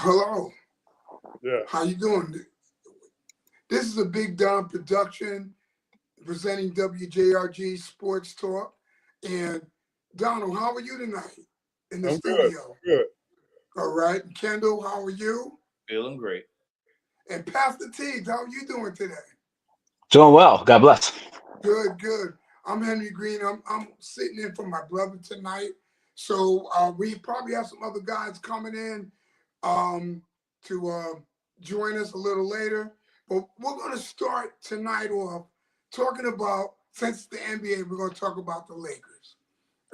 Hello. Yeah. How you doing? This is a Big Don production presenting WJRG Sports Talk. And Donald, how are you tonight in the I'm good. studio? Good. All right. Kendall, how are you? Feeling great. And Pastor Teagues, how are you doing today? Doing well. God bless. Good, good. I'm Henry Green. I'm sitting in for my brother tonight. So we probably have some other guys coming in to join us a little later. But we're going to start tonight off talking about, since the NBA, we're going to talk about the Lakers.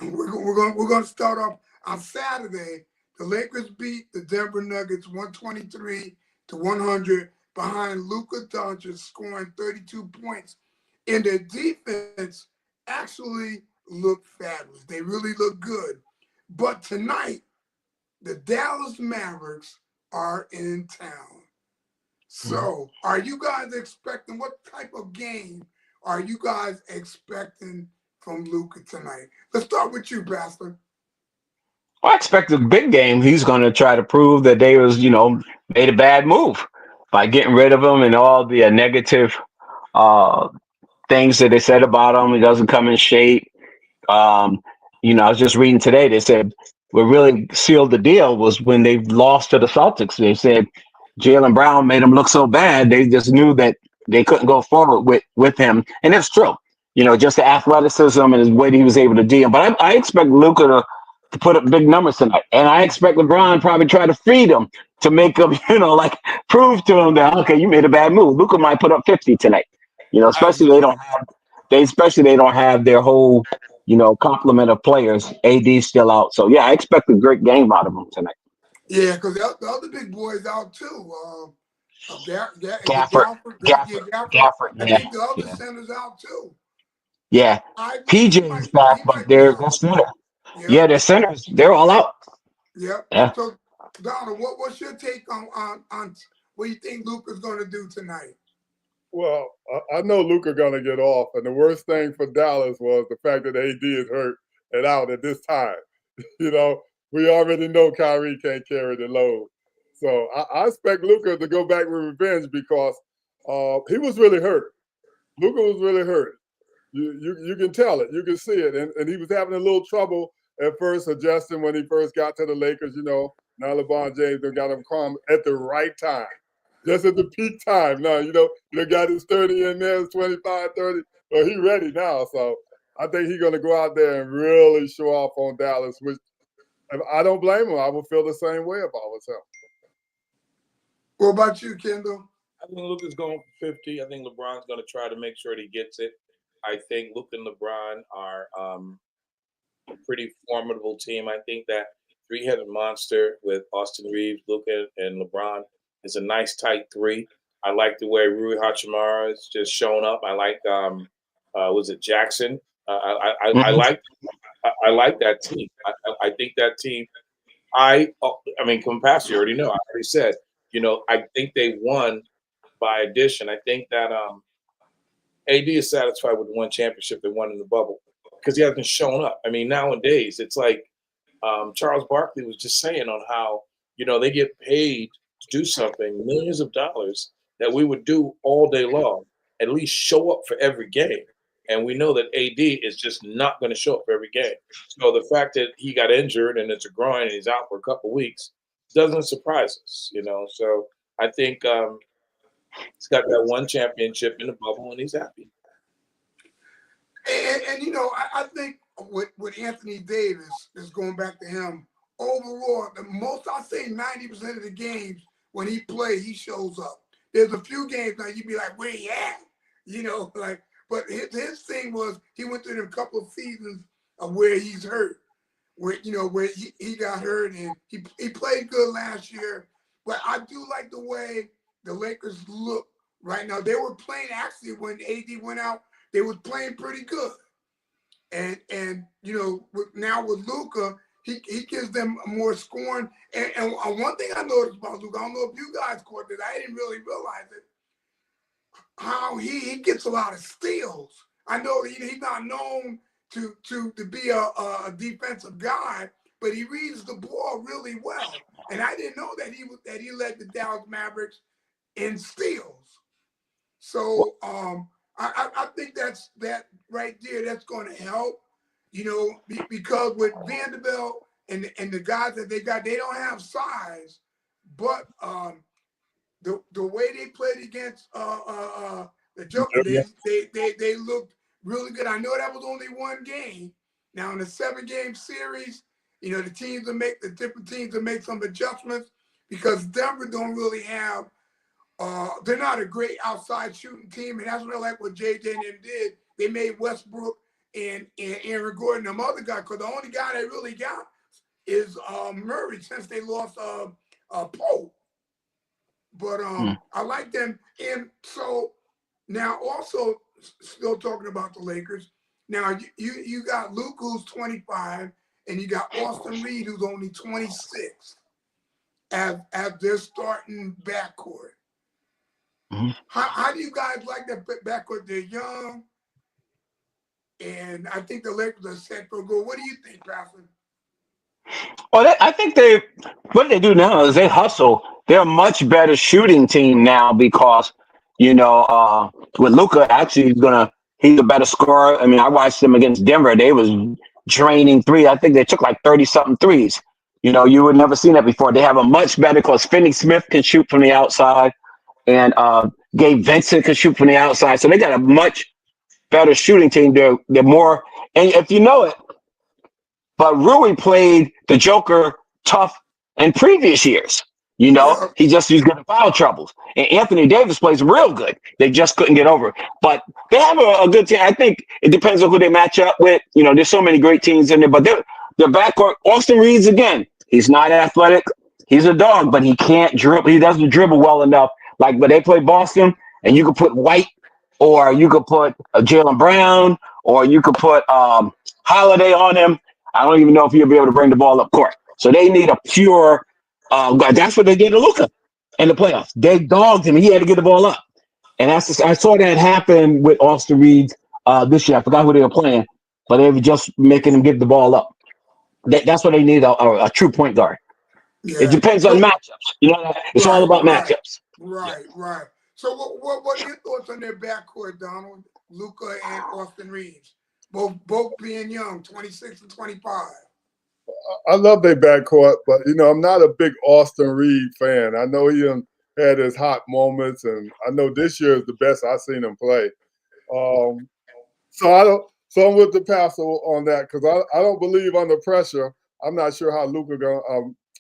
We're going to start off on Saturday. The Lakers beat the Denver Nuggets 123-100 behind Luka Doncic scoring 32 points. And their defense actually looked fabulous. They really look good. But tonight, the Dallas Mavericks are in town. So are you guys expecting, what type of game are you guys expecting from Luka tonight? Let's start with you, Pastor. I expect a big game. He's going to try to prove that they made a bad move by getting rid of him and all the negative uh, things that they said about him. He doesn't come in shape. Um, I was just reading today. They said what really sealed the deal was when they lost to the Celtics. They said Jaylen Brown made them look so bad. They just knew that they couldn't go forward with him, and it's true. Just the athleticism and his way he was able to deal. But I expect Luka to put up big numbers tonight, and I expect LeBron probably try to feed him to make him, prove to him that okay, you made a bad move. Luka might put up 50 tonight. Especially they don't have their whole complement of players. AD's still out, so yeah, I expect a great game out of them tonight. Yeah, because the other big boy's out too. Is it Gafford, Gafford? Yeah, Gafford, Gafford. Gafford. I Yeah, think the other yeah, center's out too. yeah. I think PJ's back, he but might be they're out. center. Yep, Yeah, their centers. They're all out. yep. Yeah. So, Donald, what's your take on what you think Luka's going to do tonight? Well, I know Luka gonna get off, and the worst thing for Dallas was the fact that AD is hurt and out at this time. We already know Kyrie can't carry the load, so I expect Luka to go back with revenge because he was really hurt. Luka was really hurt. You can tell it, you can see it, and he was having a little trouble at first adjusting when he first got to the Lakers. Now LeBron James got him calm at the right time. Just at the peak time. Now, you got his 30 in there, his 25, 30. Well, he ready now. So I think he's going to go out there and really show off on Dallas, which I don't blame him. I would feel the same way if I was him. What about you, Kendall? I think Luka's going for 50. I think LeBron's going to try to make sure that he gets it. I think Luka and LeBron are a pretty formidable team. I think that three-headed monster with Austin Reeves, Luka, and LeBron is a nice tight three. I like the way Rui Hachimura is just showing up. I like was it Jackson? I like that team. I think that team. I mean, Compassi, you already know. I already said. I think they won by addition. I think that AD is satisfied with the one championship they won in the bubble because he hasn't shown up. I mean, nowadays it's like Charles Barkley was just saying on how they get paid to do something, millions of dollars that we would do all day long, at least show up for every game. And we know that AD is just not going to show up for every game. So the fact that he got injured and it's a groin and he's out for a couple of weeks doesn't surprise us, So I think he's got that one championship in the bubble and he's happy. And I think with Anthony Davis, is going back to him, overall, I say 90% of the games when he plays, he shows up. There's a few games now you'd be like, where he at? But his thing was he went through a couple of seasons of where he's hurt, where he got hurt and he played good last year. But I do like the way the Lakers look right now. They were playing actually when AD went out. They was playing pretty good, and now with Luka, he gives them more scoring. And one thing I noticed about Luka, I don't know if you guys caught this, I didn't really realize it, how he gets a lot of steals. I know he's not known to be a defensive guy, but he reads the ball really well. And I didn't know that he led the Dallas Mavericks in steals. So I think that right there, that's going to help, because with Vanderbilt and the guys that they got, they don't have size, but the way they played against the Joker, they looked really good. I know that was only one game. Now in a 7-game series, the different teams will make some adjustments because Denver don't really have. They're not a great outside shooting team, and that's what I like what JJ and them did. They made Westbrook and Aaron Gordon them other guys, because the only guy they really got is Murray since they lost Pope. But I like them. And so now also still talking about the Lakers. Now you got Luke who's 25, and you got Austin Reed who's only 26 as their starting backcourt. Mm-hmm. How do you guys like that backcourt? They're young, and I think the Lakers are set for a goal. What do you think, Pastor? Well, I think what they do now is they hustle. They're a much better shooting team now because, with Luka, actually he's a better scorer. I mean, I watched them against Denver. They was draining three. I think they took like 30-something threes. You would never seen that before. They have a much better because Finney Smith can shoot from the outside, and Gabe Vincent can shoot from the outside. So they got a much better shooting team. They're more, and if you know it, but Rui played the Joker tough in previous years. Yeah. He just used good foul troubles. And Anthony Davis plays real good. They just couldn't get over it. But they have a good team. I think it depends on who they match up with. There's so many great teams in there. But their backcourt, Austin Reeves again. He's not athletic. He's a dog, but he can't dribble. He doesn't dribble well enough. Like, but they play Boston, and you could put White, or you could put Jaylen Brown, or you could put Holiday on him. I don't even know if he'll be able to bring the ball up court. So they need a pure guy. That's what they did to Luka in the playoffs. They dogged him. He had to get the ball up. And I saw that happen with Austin Reed this year. I forgot who they were playing, but they were just making him get the ball up. That's what they need, a true point guard. Yeah. It depends on matchups. It's all about matchups. Right. So what are your thoughts on their backcourt, Donald? Luka and Austin Reeves? Both being young, 26 and 25. I love their backcourt, but I'm not a big Austin Reed fan. I know he had his hot moments, and I know this year is the best I've seen him play. So I'm with the pastor on that because I don't believe under pressure. I'm not sure how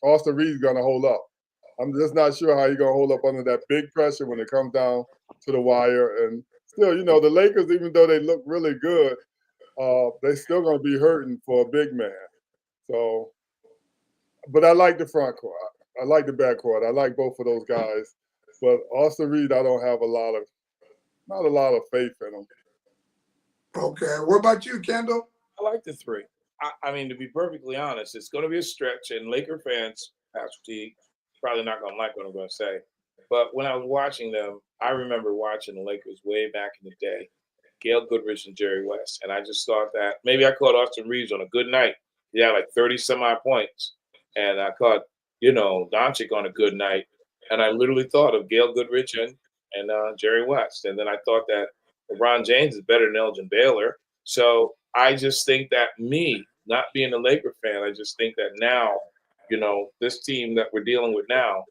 Austin Reed's gonna hold up. I'm just not sure how he's gonna hold up under that big pressure when it comes down to the wire. And still, the Lakers, even though they look really good, they're still going to be hurting for a big man. So, but I like the front court. I like the back court. I like both of those guys. But Austin Reed, I don't have not a lot of faith in him. Okay. What about you, Kendall? I like the three. I mean, to be perfectly honest, it's going to be a stretch, and Laker fans, Pastor T, probably not going to like what I'm going to say. But when I was watching them, I remember watching the Lakers way back in the day. Gail Goodrich and Jerry West. And I just thought that maybe I caught Austin Reeves on a good night. He had like 30-some-odd points. And I caught, Doncic on a good night. And I literally thought of Gail Goodrich and Jerry West. And then I thought that LeBron James is better than Elgin Baylor. So I just think that me, not being a Laker fan, I just think that now, this team that we're dealing with now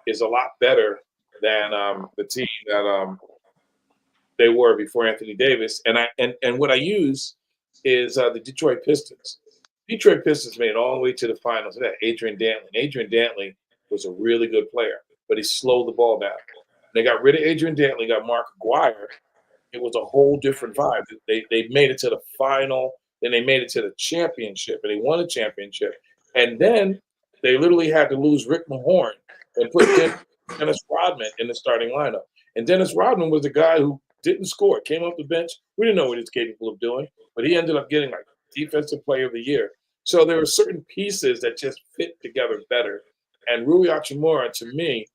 is a lot better than the team that they were before Anthony Davis. And what I use is the Detroit Pistons. Detroit Pistons made it all the way to the finals. That Adrian Dantley. Adrian Dantley was a really good player, but he slowed the ball down. They got rid of Adrian Dantley, got Mark Aguirre. It was a whole different vibe. They made it to the final, then they made it to the championship, and they won a championship. And then they literally had to lose Rick Mahorn and put Dennis Rodman in the starting lineup. And Dennis Rodman was the guy who didn't score, came off the bench. We didn't know what he's capable of doing, but he ended up getting like Defensive Player of the Year. So there were certain pieces that just fit together better. And Rui Hachimura, to me,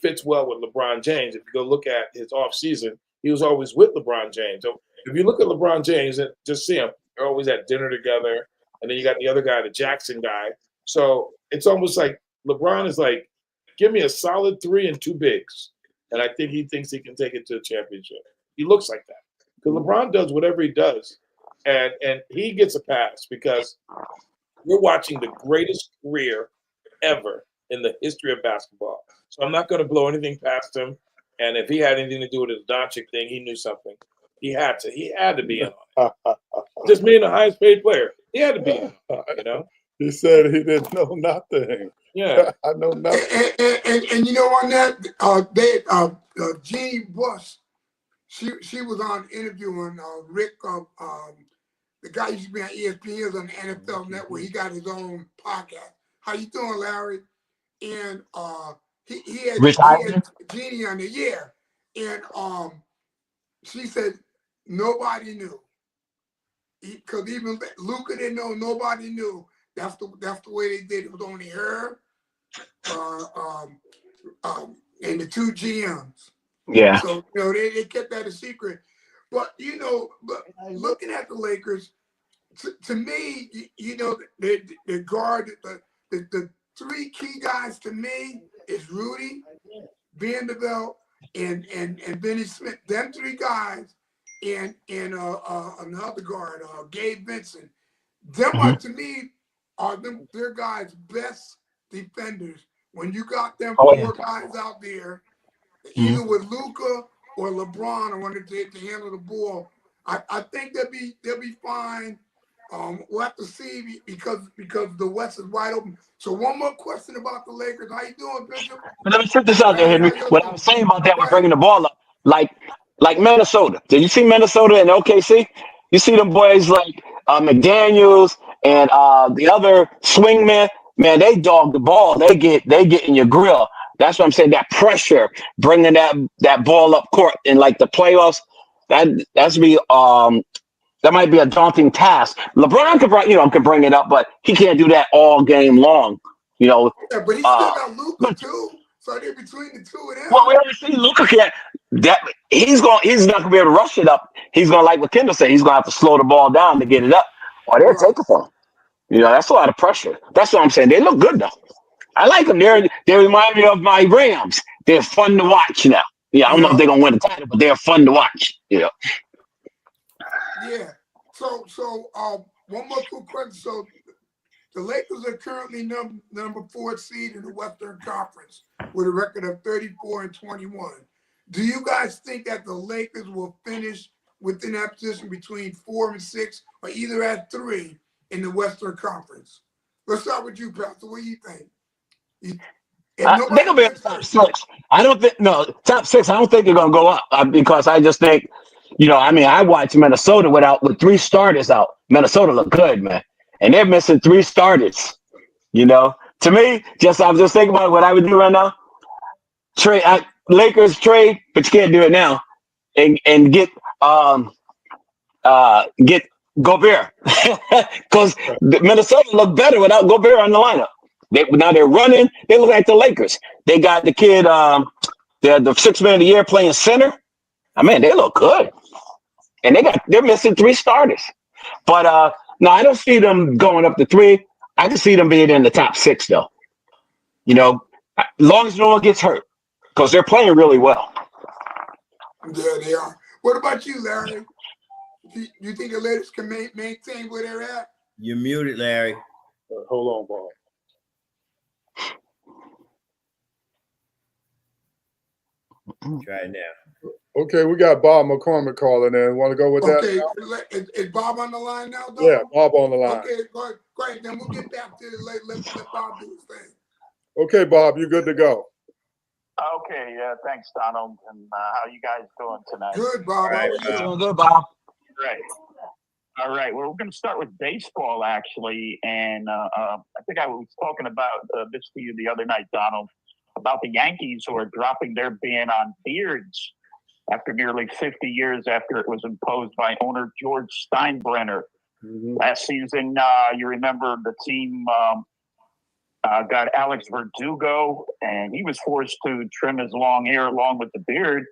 fits well with LeBron James. If you go look at his offseason, he was always with LeBron James. So if you look at LeBron James and just see him, they're always at dinner together. And then you got the other guy, the Jackson guy. So it's almost like LeBron is like, give me a solid 3 and 2 bigs. And I think he thinks he can take it to a championship. He looks like that. Because LeBron does whatever he does. And he gets a pass because we're watching the greatest career ever in the history of basketball. So I'm not going to blow anything past him. And if he had anything to do with his Doncic thing, he knew something. He had to. He had to be in on it. Just being the highest paid player, he had to be in on it, you know? He said he didn't know nothing. Yeah. I know nothing. And you know on that, Jeannie Buss, she was on interviewing Rick, the guy used to be on ESPN on the NFL Network. He got his own podcast. How you doing, Larry? And he had Jeannie on there, and she said nobody knew, because even Luka didn't know. Nobody knew. That's the way they did it. It was only her, and the two GMs. Yeah. So they kept that a secret. But looking at the Lakers, to me, the guard, the three key guys to me is Rudy, Vanderbilt, and Benny Smith. Them three guys, and another guard, Gabe Vincent. Them are, to me, their guys' best defenders. When you got them four guys out there, either with Luka or LeBron, or wanted to handle the ball, I think they'll be fine. We'll have to see because the West is wide open. So one more question about the Lakers. How you doing, Bishop? But let me put this out there, Henry. What I was saying about that with bringing the ball up, like Minnesota. Did you see Minnesota and OKC? You see them boys like McDaniels and the other swingmen. Man, they dog the ball. They get in your grill. That's what I'm saying. That pressure, bringing that ball up court in like the playoffs. That might be a daunting task. LeBron can bring it up, but he can't do that all game long. Yeah, but he still got Luka too. So they're between the two of them. Well, we already see Luka can't. He's not gonna be able to rush it up. He's gonna, like what Kendall said, he's gonna have to slow the ball down to get it up, or they'll take it from him. That's a lot of pressure. That's what I'm saying. They look good though. I like them. They remind me of my Rams. They're fun to watch now. Yeah, I don't know if they're gonna win the title, but they're fun to watch. Yeah. So one more quick question. So the Lakers are currently number 4 seed in the Western Conference with a record of 34-21. Do you guys think that the Lakers will finish within that position between 4 and 6, or either at 3 in the Western Conference? Let's start with you, Pastor. What do you think? They're gonna be in the top 6. Top 6. I don't think they're gonna go up because I just think, I watched Minnesota with 3 starters out. Minnesota look good, man, and they're missing 3 starters. To me, I was just thinking about what I would do right now. Lakers trade, but you can't do it now, and get Gobert because Minnesota look better without Gobert on the lineup. Now they're running. They look like the Lakers. They got the kid, the 6th man of the year playing center. I mean, they look good, and they're missing 3 starters. But no, I don't see them going up to 3. I can see them being in the top 6 though. As long as no one gets hurt, because they're playing really well. Yeah, they are. What about you, Larry? Do you think the Lakers can maintain where they're at? You're muted, Larry. Hold on, Bob. Try it now. Okay, we got Bob McCormick calling in. Want to go with that? Okay, is Bob on the line now, though? Yeah, Bob on the line. Okay, great. Then we'll get back to it later. Let Bob do his thing. Okay, Bob, you good to go? Okay, thanks, Donald. And how you guys doing tonight? Good, Bob. How are you? Doing good, Bob. Great. All right. Well, we're going to start with baseball, actually. And I think I was talking about this to you the other night, Donald, about the Yankees who are dropping their ban on beards after nearly 50 years after it was imposed by owner George Steinbrenner. Mm-hmm. Last season, you remember the team got Alex Verdugo, and he was forced to trim his long hair along with the beard,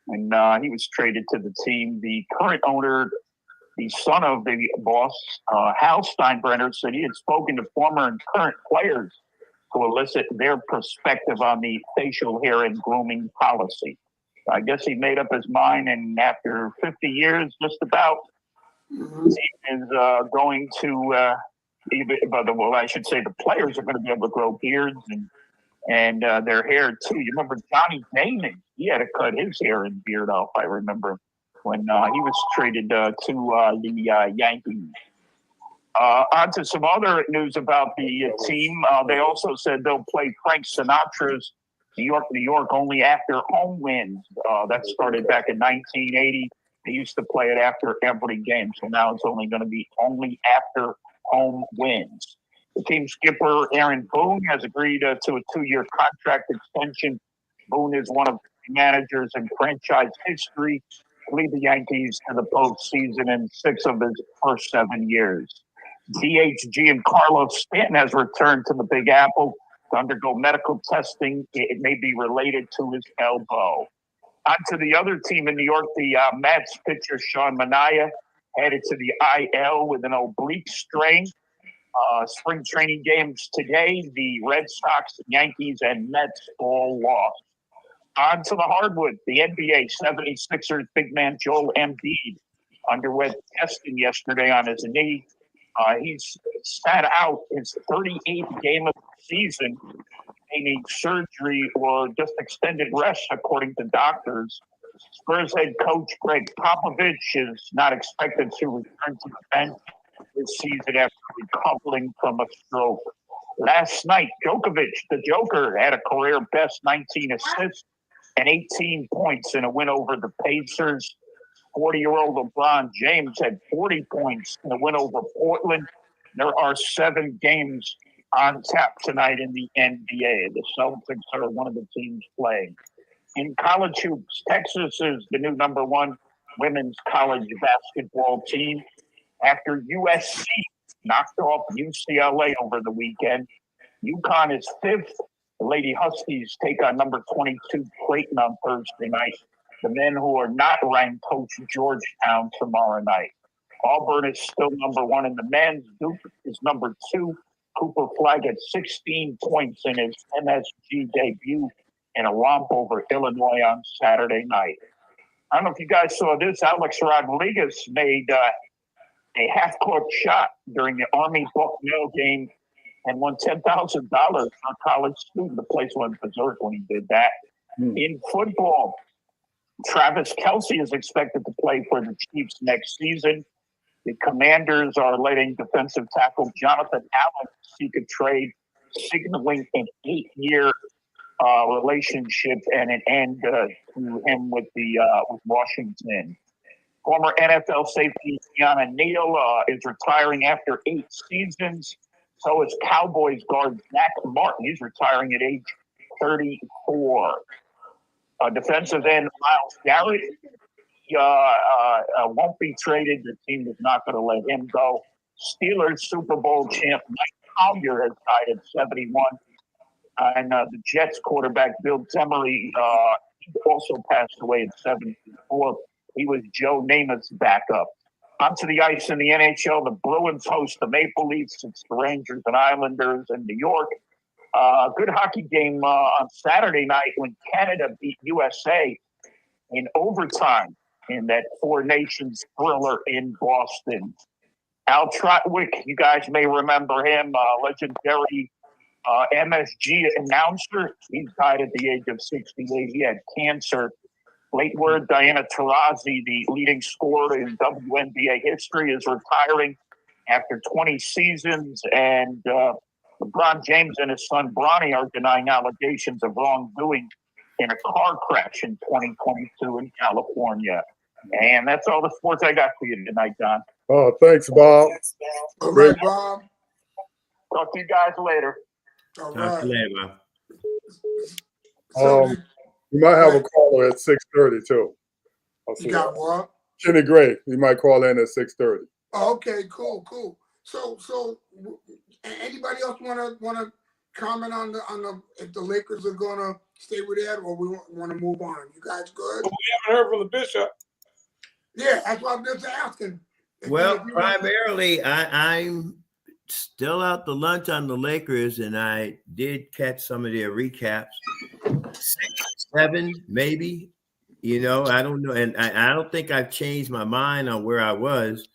and he was traded to the team. The current owner the son of the boss, Hal Steinbrenner, said he had spoken to former and current players to elicit their perspective on the facial hair and grooming policy. I guess he made up his mind, and after 50 years, just about, he is going to, well, I should say the players are going to be able to grow beards and their hair too. You remember Johnny Damon? He had to cut his hair and beard off, I remember, when he was traded to the Yankees. On to some other news about the team. They also said they'll play Frank Sinatra's New York only after home wins. That started back in 1980. They used to play it after every game, so now it's only going to be only after home wins. The team skipper, Aaron Boone, has agreed to a 2-year contract extension. Boone is one of the managers in franchise history to lead the Yankees to the postseason in 6 of his first 7 years. DHG and Carlos Stanton has returned to the Big Apple to undergo medical testing. It may be related to his elbow. On to the other team in New York, the Mets pitcher Sean Manaea headed to the IL with an oblique strain. Spring training games today, the Red Sox, Yankees, and Mets all lost. On to the hardwood, the NBA 76ers big man Joel Embiid underwent testing yesterday on his knee. He's sat out his 38th game of the season. They need surgery or just extended rest, according to doctors. Spurs head coach Greg Popovich is not expected to return to the bench this season after recovering from a stroke. Last night, Djokovic, the Joker, had a career best 19 assists and 18 points in a win over the Pacers. 40-year-old LeBron James had 40 points in a win over Portland. There are 7 games on tap tonight in the NBA. The Celtics are one of the teams playing. In college hoops, Texas is the new #1 women's college basketball team after USC knocked off UCLA over the weekend. UConn is 5th. The Lady Huskies take on number 22 Creighton on Thursday night. The men who are not ranked host Georgetown tomorrow night. Auburn is still #1 in the men's. Duke is #2. Cooper Flagg had 16 points in his MSG debut in a romp over Illinois on Saturday night. I don't know if you guys saw this. Alex Rodriguez made a half-court shot during the Army-Bucknell game and won $10,000 for a college student. The place went berserk when he did that. In football, Travis Kelce is expected to play for the Chiefs next season. The Commanders are letting defensive tackle Jonathan Allen seek a trade, signaling an 8-year relationship and an end to him with Washington. Former NFL safety Tiana Neal is retiring after 8 seasons. So is Cowboys guard Zach Martin. He's retiring at age 34. Defensive end Myles Garrett won't be traded. The team is not going to let him go. Steelers Super Bowl champ Mike Collier has died at 71. And the Jets quarterback Bill Temery also passed away at 74. He was Joe Namath's backup. Onto the ice in the NHL, the Bruins host the Maple Leafs. It's the Rangers and Islanders in New York. Good hockey game on Saturday night when Canada beat USA in overtime in that Four Nations thriller in Boston. Al Trotwick, you guys may remember him, legendary MSG announcer. He died at the age of 68. He had cancer. Late word, Diana Taurasi, the leading scorer in WNBA history, is retiring after 20 seasons. And LeBron James and his son Bronny are denying allegations of wrongdoing in a car crash in 2022 in California. And that's all the sports I got for you tonight, Don. Oh, thanks, Bob. All right, Bob. Talk to you guys later. All Talk right. to you later, Bob. So You might have a caller at 6:30 too. I'll see you got what? Kenny Gray. He might call in at 6:30. Oh, okay, cool. So anybody else wanna comment on the if the Lakers are gonna stay with that, or we want to move on? You guys good? We haven't heard from the Bishop. Yeah, that's what I'm just asking. Well, if you want- primarily, I'm still out to lunch on the Lakers, and I did catch some of their recaps. 6, 7, maybe. You know, I don't know, and I don't think I've changed my mind on where I was.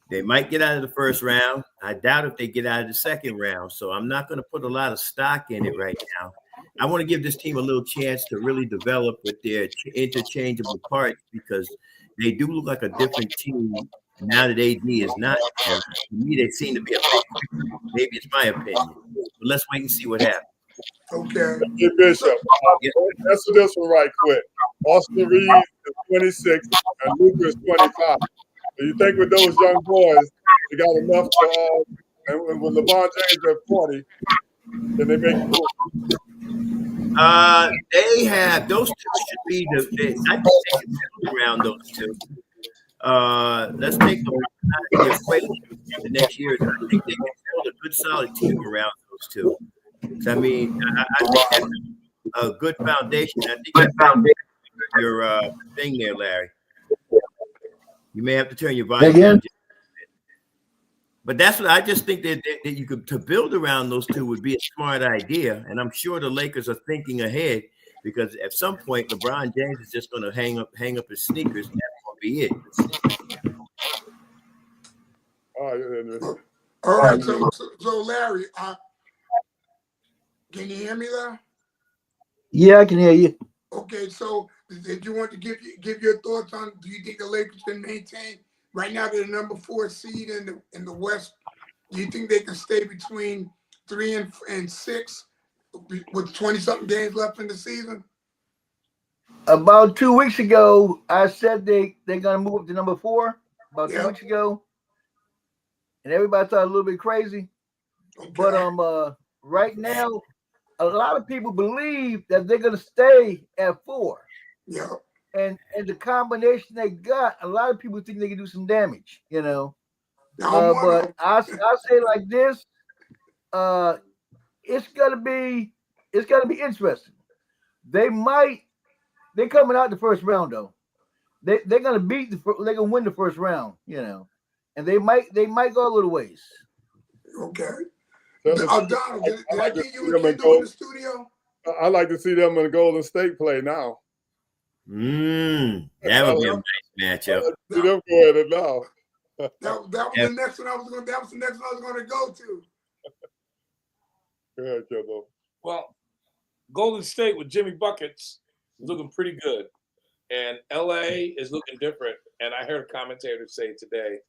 They might get out of the first round. I doubt if they get out of the second round. So I'm not going to put a lot of stock in it right now. I want to give this team a little chance to really develop with their interchangeable parts because they do look like a different team now that AD is not there. To me, they seem to be a big victory. Maybe it's my opinion. But let's wait and see what happens. Okay. Hey, Bishop, answer this one right quick. Austin Reeves is 26 and Luka is 25. Do you think with those young boys, they got enough to, and when LeBron James at 40, can they make it? They have those two should be I think they can build around those two. Let's take the equation the next year. I think they can build a good solid team around those two. So, I mean, I think that's a good foundation. I think your thing there, Larry. You may have to turn your volume down. But that's what I just think that you could to build around those two would be a smart idea. And I'm sure the Lakers are thinking ahead because at some point LeBron James is just going to hang up his sneakers and that's going to be it. All right. So Larry, can you hear me there? Yeah, I can hear you. Okay, so did you want to give your thoughts on? Do you think the Lakers can maintain? Right now, they're the number 4 seed in the West. Do you think they can stay between 3 and 6 with 20-something games left in the season? About 2 weeks ago, I said they're gonna move up to number 4. About 2 weeks ago, and everybody thought a little bit crazy. Okay. But right now, a lot of people believe that they're gonna stay at 4. Yeah. And the combination they got, a lot of people think they can do some damage, you know. But I say like this, it's gonna be interesting. They're coming out the first round though. They're gonna they're gonna win the first round, you know, and they might go a little ways. Okay. Donald, did I get you and Kendall in the studio? I like to see them in the Golden State play now. That would be a nice matchup. See them go at it now. That was the next one I was going. That was the next one I was going to go to. Go ahead, Kendall. Well, Golden State with Jimmy Buckets is looking pretty good, and LA is looking different. And I heard a commentator say today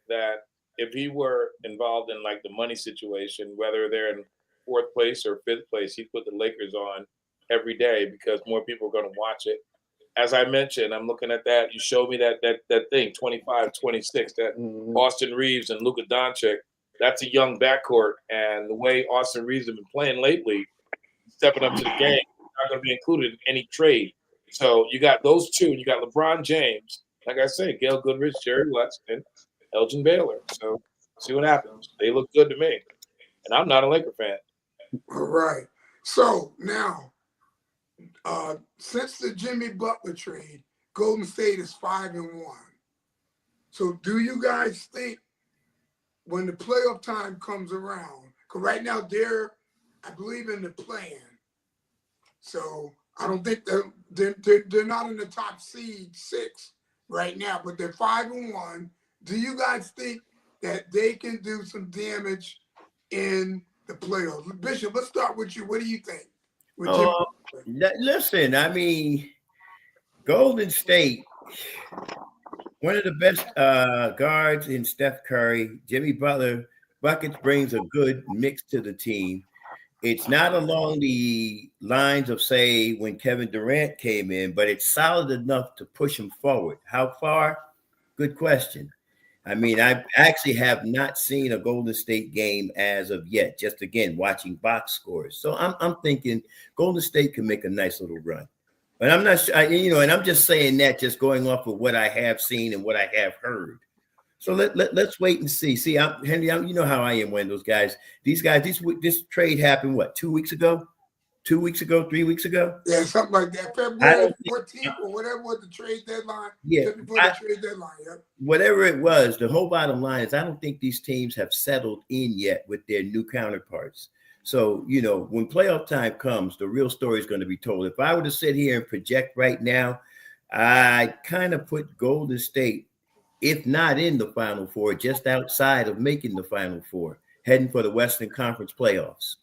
that if he were involved in like the money situation, whether they're in 4th place or 5th place, he'd put the Lakers on every day because more people are going to watch it. As I mentioned, I'm looking at that. You showed me that thing, 25-26, that Austin Reeves and Luka Doncic. That's a young backcourt, and the way Austin Reeves has been playing lately, stepping up to the game, not going to be included in any trade. So you got those two, and you got LeBron James. Like I said, Gail Goodrich, Jerry West, and Elgin Baylor. So see what happens. They look good to me, and I'm not a Laker fan. All right. So now, since the Jimmy Butler trade, Golden State is 5-1. So do you guys think when the playoff time comes around, because right now they're, I believe, in the play-in. So I don't think they're not in the top seed 6 right now, but they're 5-1. Do you guys think that they can do some damage in the playoffs? Bishop, let's start with you. What do you think? Listen, I mean, Golden State, one of the best guards in Steph Curry, Jimmy Butler. Buckets brings a good mix to the team. It's not along the lines of, say, when Kevin Durant came in, but it's solid enough to push him forward. How far? Good question. I mean, I actually have not seen a Golden State game as of yet, just again, watching box scores. So I'm thinking Golden State can make a nice little run. But I'm not sure, and I'm just saying that just going off of what I have seen and what I have heard. So let's wait and see. See, Henry, you know how I am when those guys, this trade happened, 2 weeks ago? 2 weeks ago, 3 weeks ago. Yeah, something like that. February 14th or whatever was the trade deadline. Yeah, Just before the trade deadline. Yep. Whatever it was, the whole bottom line is I don't think these teams have settled in yet with their new counterparts. So, you know, when playoff time comes, the real story is going to be told. If I were to sit here and project right now, I kind of put Golden State, if not in the Final Four, just outside of making the Final Four, heading for the Western Conference playoffs.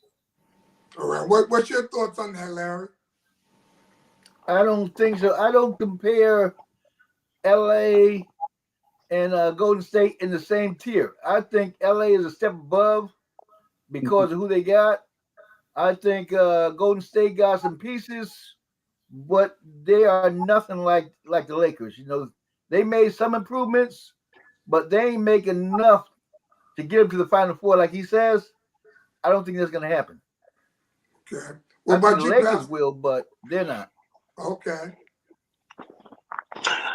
All right. What's your thoughts on that, Larry? I don't think so. I don't compare LA and Golden State in the same tier. I think LA is a step above because of who they got. I think Golden State got some pieces, but they are nothing like the Lakers. You know, they made some improvements, but they ain't make enough to get them to the Final Four, like he says. I don't think that's going to happen. Okay. What What about the you, Lakers Pastor? will, but they're not. Okay.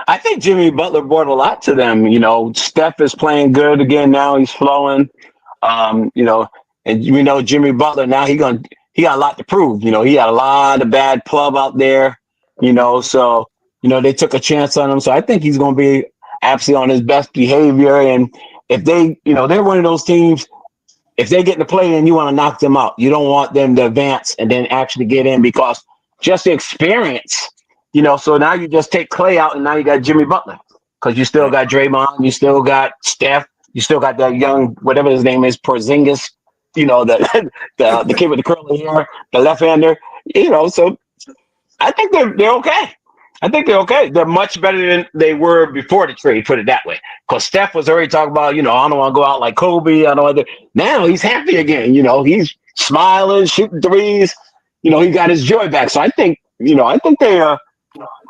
I think Jimmy Butler brought a lot to them. You know, Steph is playing good again now. He's flowing. You know, and we know Jimmy Butler now. He got a lot to prove. You know, he had a lot of bad plug out there. You know, so you know they took a chance on him. So I think he's going to be absolutely on his best behavior. And if they, you know, they're one of those teams. If they get to play in, you want to knock them out. You don't want them to advance and then actually get in because just the experience. You know, so now you just take Clay out and now you got Jimmy Butler because you still got Draymond, you still got Steph, you still got that young, whatever his name is, Porzingis, you know, the kid with the curly hair, the left-hander, you know, so I think they're okay. I think they're okay. They're much better than they were before the trade, put it that way. Because Steph was already talking about, you know, I don't want to go out like Kobe. I don't want to. Now he's happy again. You know, he's smiling, shooting threes. You know, he got his joy back. So I think, you know, they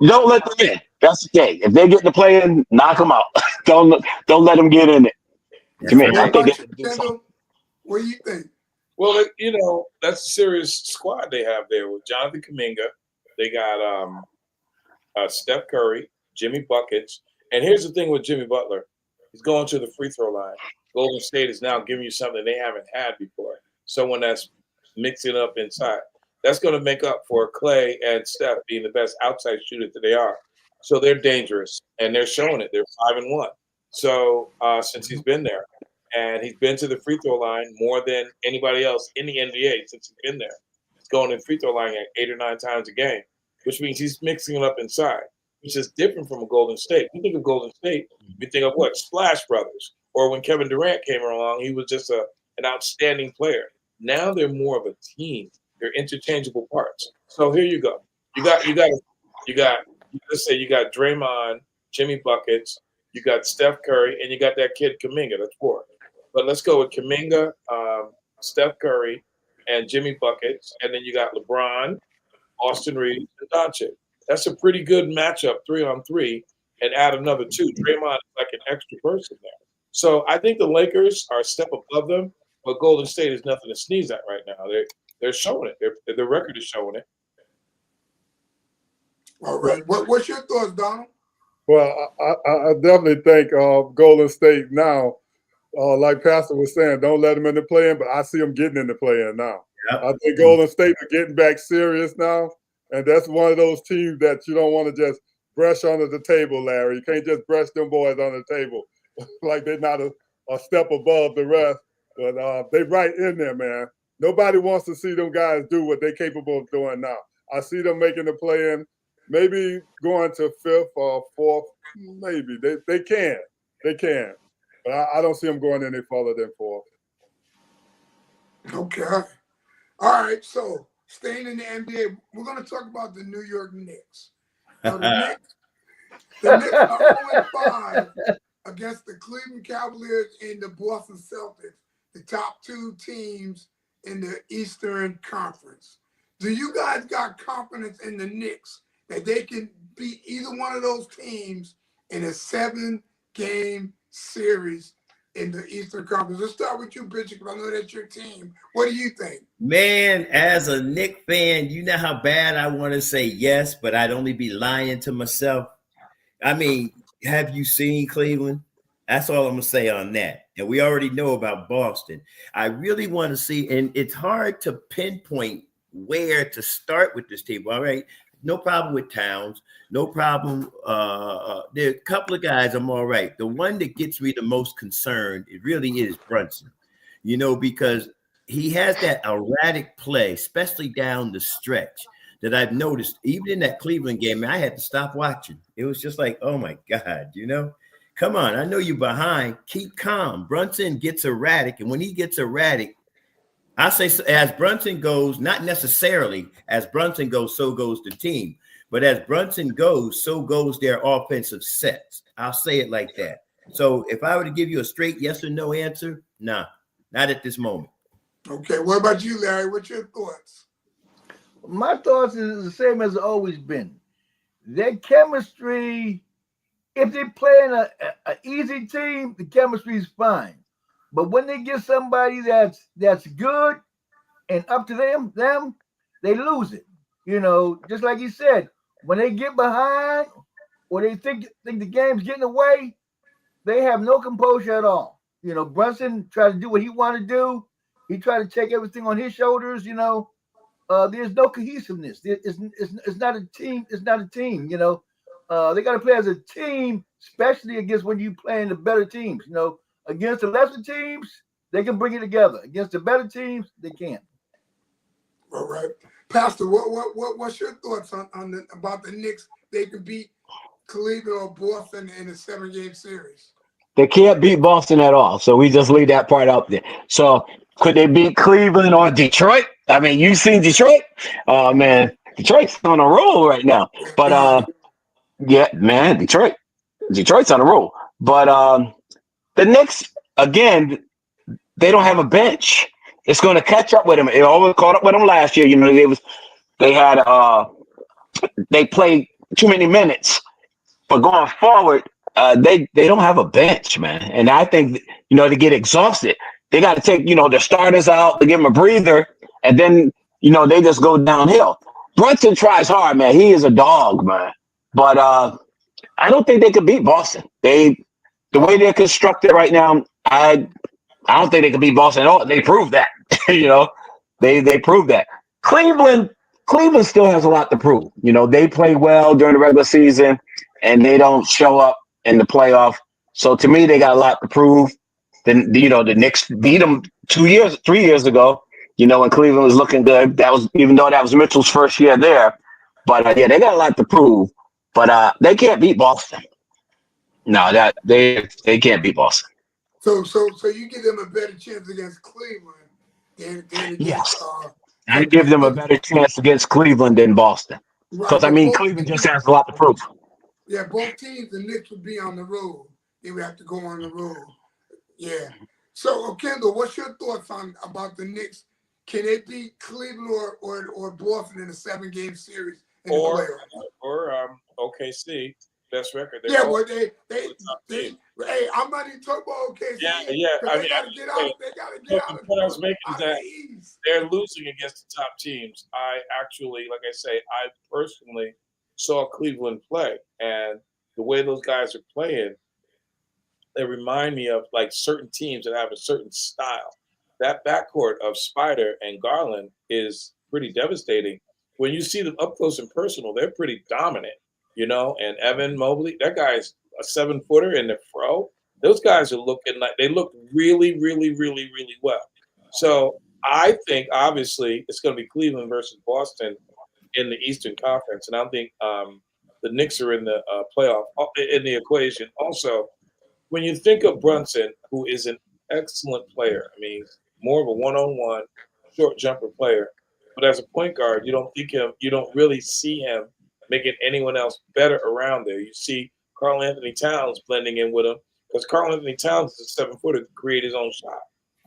don't let them in. That's the thing. If they get to play in, knock them out. don't let them get in it. To me, I What think about they you, do something. Kendall? What do you think? Well, you know, that's a serious squad they have there with Jonathan Kuminga. They got Steph Curry, Jimmy Buckets. And here's the thing with Jimmy Butler. He's going to the free throw line. Golden State is now giving you something they haven't had before. Someone that's mixing up inside. That's going to make up for Clay and Steph being the best outside shooters that they are. So they're dangerous, and they're showing it. They're 5-1. So since he's been there, and he's been to the free throw line more than anybody else in the NBA since he's been there. He's going to the free throw line 8 or 9 times a game, which means he's mixing it up inside, which is different from a Golden State. You think of Golden State, you think of what? Splash Brothers. Or when Kevin Durant came along, he was just an outstanding player. Now they're more of a team. They're interchangeable parts. So here you go. You got let's say you got Draymond, Jimmy Buckets, you got Steph Curry, and you got that kid Kuminga. That's 4. But let's go with Kuminga, Steph Curry, and Jimmy Buckets, and then you got LeBron, Austin Reeves, and Doncic. That's a pretty good matchup, 3-on-3, and add another 2. Draymond is like an extra person there. So I think the Lakers are a step above them, but Golden State is nothing to sneeze at right now. They're showing it. The record is showing it. All right. What's your thoughts, Donald? Well, I definitely think Golden State now, like Pastor was saying, don't let them in the play-in, but I see them getting in the play-in now. Yep. I think Golden State are getting back serious now, and that's one of those teams that you don't want to just brush under the table, Larry. You can't just brush them boys on the table like they're not a step above the rest, but they're right in there, man. Nobody wants to see them guys do what they're capable of doing now. I see them making the play-in, maybe going to 5th or 4th, maybe. They can. But I don't see them going any further than 4th. Okay. All right, so staying in the NBA, we're going to talk about the New York Knicks. Now, the Knicks are 0-5 against the Cleveland Cavaliers and the Boston Celtics, the top 2 teams in the Eastern Conference. Do you guys got confidence in the Knicks that they can beat either one of those teams in a 7-game series in the Eastern Conference? Let's start with you, Bishop, because I know that's your team. What do you think? Man, as a Knicks fan, you know how bad I want to say yes, but I'd only be lying to myself. I mean, have you seen Cleveland? That's all I'm going to say on that. And we already know about Boston. I really want to see, and it's hard to pinpoint where to start with this team. All right, no problem with Towns, no problem. There are a couple of guys I'm all right. The one that gets me the most concerned, it really is Brunson, because he has that erratic play, especially down the stretch, that I've noticed. Even in that Cleveland game, I had to stop watching. It was just like, oh my God, come on. I know you're behind. Keep calm. Brunson gets erratic, and when he gets erratic, I say as Brunson goes, not necessarily as Brunson goes, so goes the team. But as Brunson goes, so goes their offensive sets. I'll say it like that. So if I were to give you a straight yes or no answer, nah, not at this moment. Okay, what about you, Larry? What's your thoughts? My thoughts is the same as it's always been. Their chemistry, if they're playing a easy team, the chemistry is fine. But when they get somebody that's good and up to them, they lose it. Just like you said, when they get behind or they think the game's getting away, they have no composure at all. Brunson tried to do what he wanted to do. He tried to take everything on his shoulders. There's no cohesiveness. It's not a team. It's not a team. They got to play as a team, especially against when you playing the better teams. Against the lesser teams, they can bring it together. Against the better teams, they can't. All right, Pastor, what's your thoughts on about the Knicks? They can beat Cleveland or Boston in a 7-game series. They can't beat Boston at all. So we just leave that part out there. So could they beat Cleveland or Detroit? I mean, you seen Detroit? Oh, man, Detroit's on a roll right now. But, yeah, man, Detroit's on a roll. But the Knicks, again, they don't have a bench. It's going to catch up with them. It always caught up with them last year. They played too many minutes. But going forward, they don't have a bench, man. And I think, to get exhausted, they got to take, their starters out to give them a breather. And then, they just go downhill. Brunson tries hard, man. He is a dog, man. But I don't think they could beat Boston. The way they're constructed right now, I don't think they could beat Boston at all. They proved that. They proved that. Cleveland still has a lot to prove. They play well during the regular season and they don't show up in the playoff. So to me, they got a lot to prove. Then the Knicks beat them 3 years ago. When Cleveland was looking good. That was even though that was Mitchell's first year there. But yeah, they got a lot to prove. But they can't beat Boston. No, that they can't beat Boston. So you give them a better chance against Cleveland than against. Yes, I give them a better chance against Cleveland than Boston. Because Right, Cleveland just has a lot to prove. Yeah, both teams, the Knicks would be on the road. They would have to go on the road. Yeah. So, Kendall, what's your thoughts about the Knicks? Can they beat Cleveland or Boston in a 7-game series in the playoffs? Or OKC, best record. Yeah, well, they hey, I'm not even talking about OKC. Yeah. They got to get out. They got to get out. The point I was making is that they're losing against the top teams. I actually, like I say, I personally saw Cleveland play, and the way those guys are playing, they remind me of like certain teams that have a certain style. That backcourt of Spider and Garland is pretty devastating. When you see them up close and personal, they're pretty dominant, and Evan Mobley, that guy's a 7-footer in the fro. Those guys are looking like they look really, really, really, really well. So I think obviously it's going to be Cleveland versus Boston in the Eastern Conference, and I think the Knicks are in the playoff in the equation. Also, when you think of Brunson, who is an excellent player, more of a one-on-one short jumper player, but as a point guard, you don't really see him making anyone else better around there. You see Karl Anthony Towns blending in with him because Karl Anthony Towns is a 7-footer to create his own shot.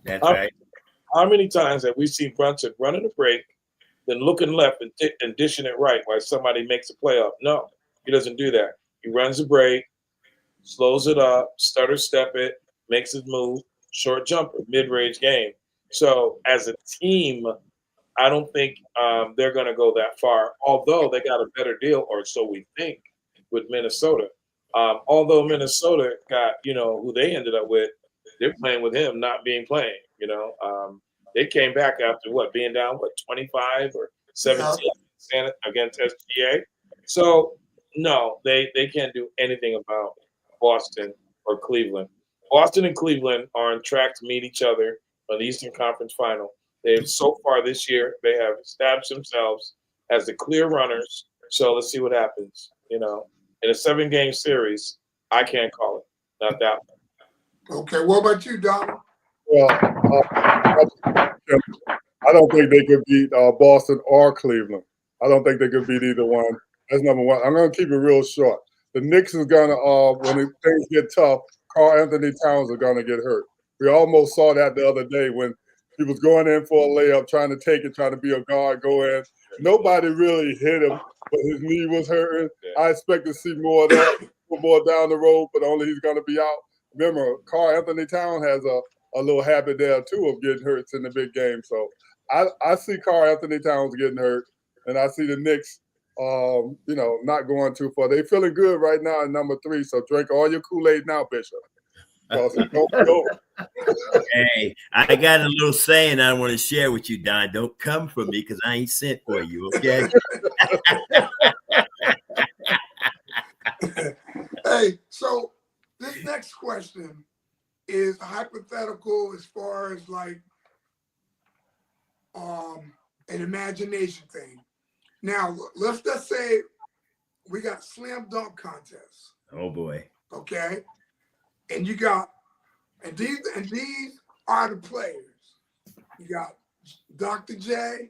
That's right. How many times have we seen Brunson running a break, then looking left and dishing it right while somebody makes a play up? No, he doesn't do that. He runs a break, slows it up, stutter step it, makes his move, short jumper, mid-range game. So as a team, I don't think they're going to go that far, although they got a better deal, or so we think, with Minnesota. Although Minnesota got, who they ended up with, they're playing with him not being playing, They came back after being down 25 or 17 against SGA. So no, they can't do anything about Boston or Cleveland. Boston and Cleveland are on track to meet each other on the Eastern Conference Final. They've so far this year they have established themselves as the clear runners. So let's see what happens. In a 7-game series, I can't call it. Not that one. Okay, what about you, Donald? Well, I don't think they could beat Boston or Cleveland. I don't think they could beat either one. That's number one. I'm going to keep it real short. The Knicks is going to, when things get tough, Karl Anthony Towns are going to get hurt. We almost saw that the other day when he was going in for a layup, trying to take it, trying to be a guard, go in. Nobody really hit him, but his knee was hurting. I expect to see more of that, more down the road, but only he's going to be out. Remember, Karl Anthony Towns has a little habit there, too, of getting hurt in the big game. So I see Karl Anthony Towns getting hurt, and I see the Knicks, not going too far. They're feeling good right now at number 3, so drink all your Kool-Aid now, Bishop. Don't go. Hey, I got a little saying I want to share with you, Don. Don't come for me because I ain't sent for you, okay? Hey, so this next question is hypothetical as far as like an imagination thing. Now, let's just say we got slam dunk contests. Oh boy. Okay. And you got, and these are the players. You got Dr. J,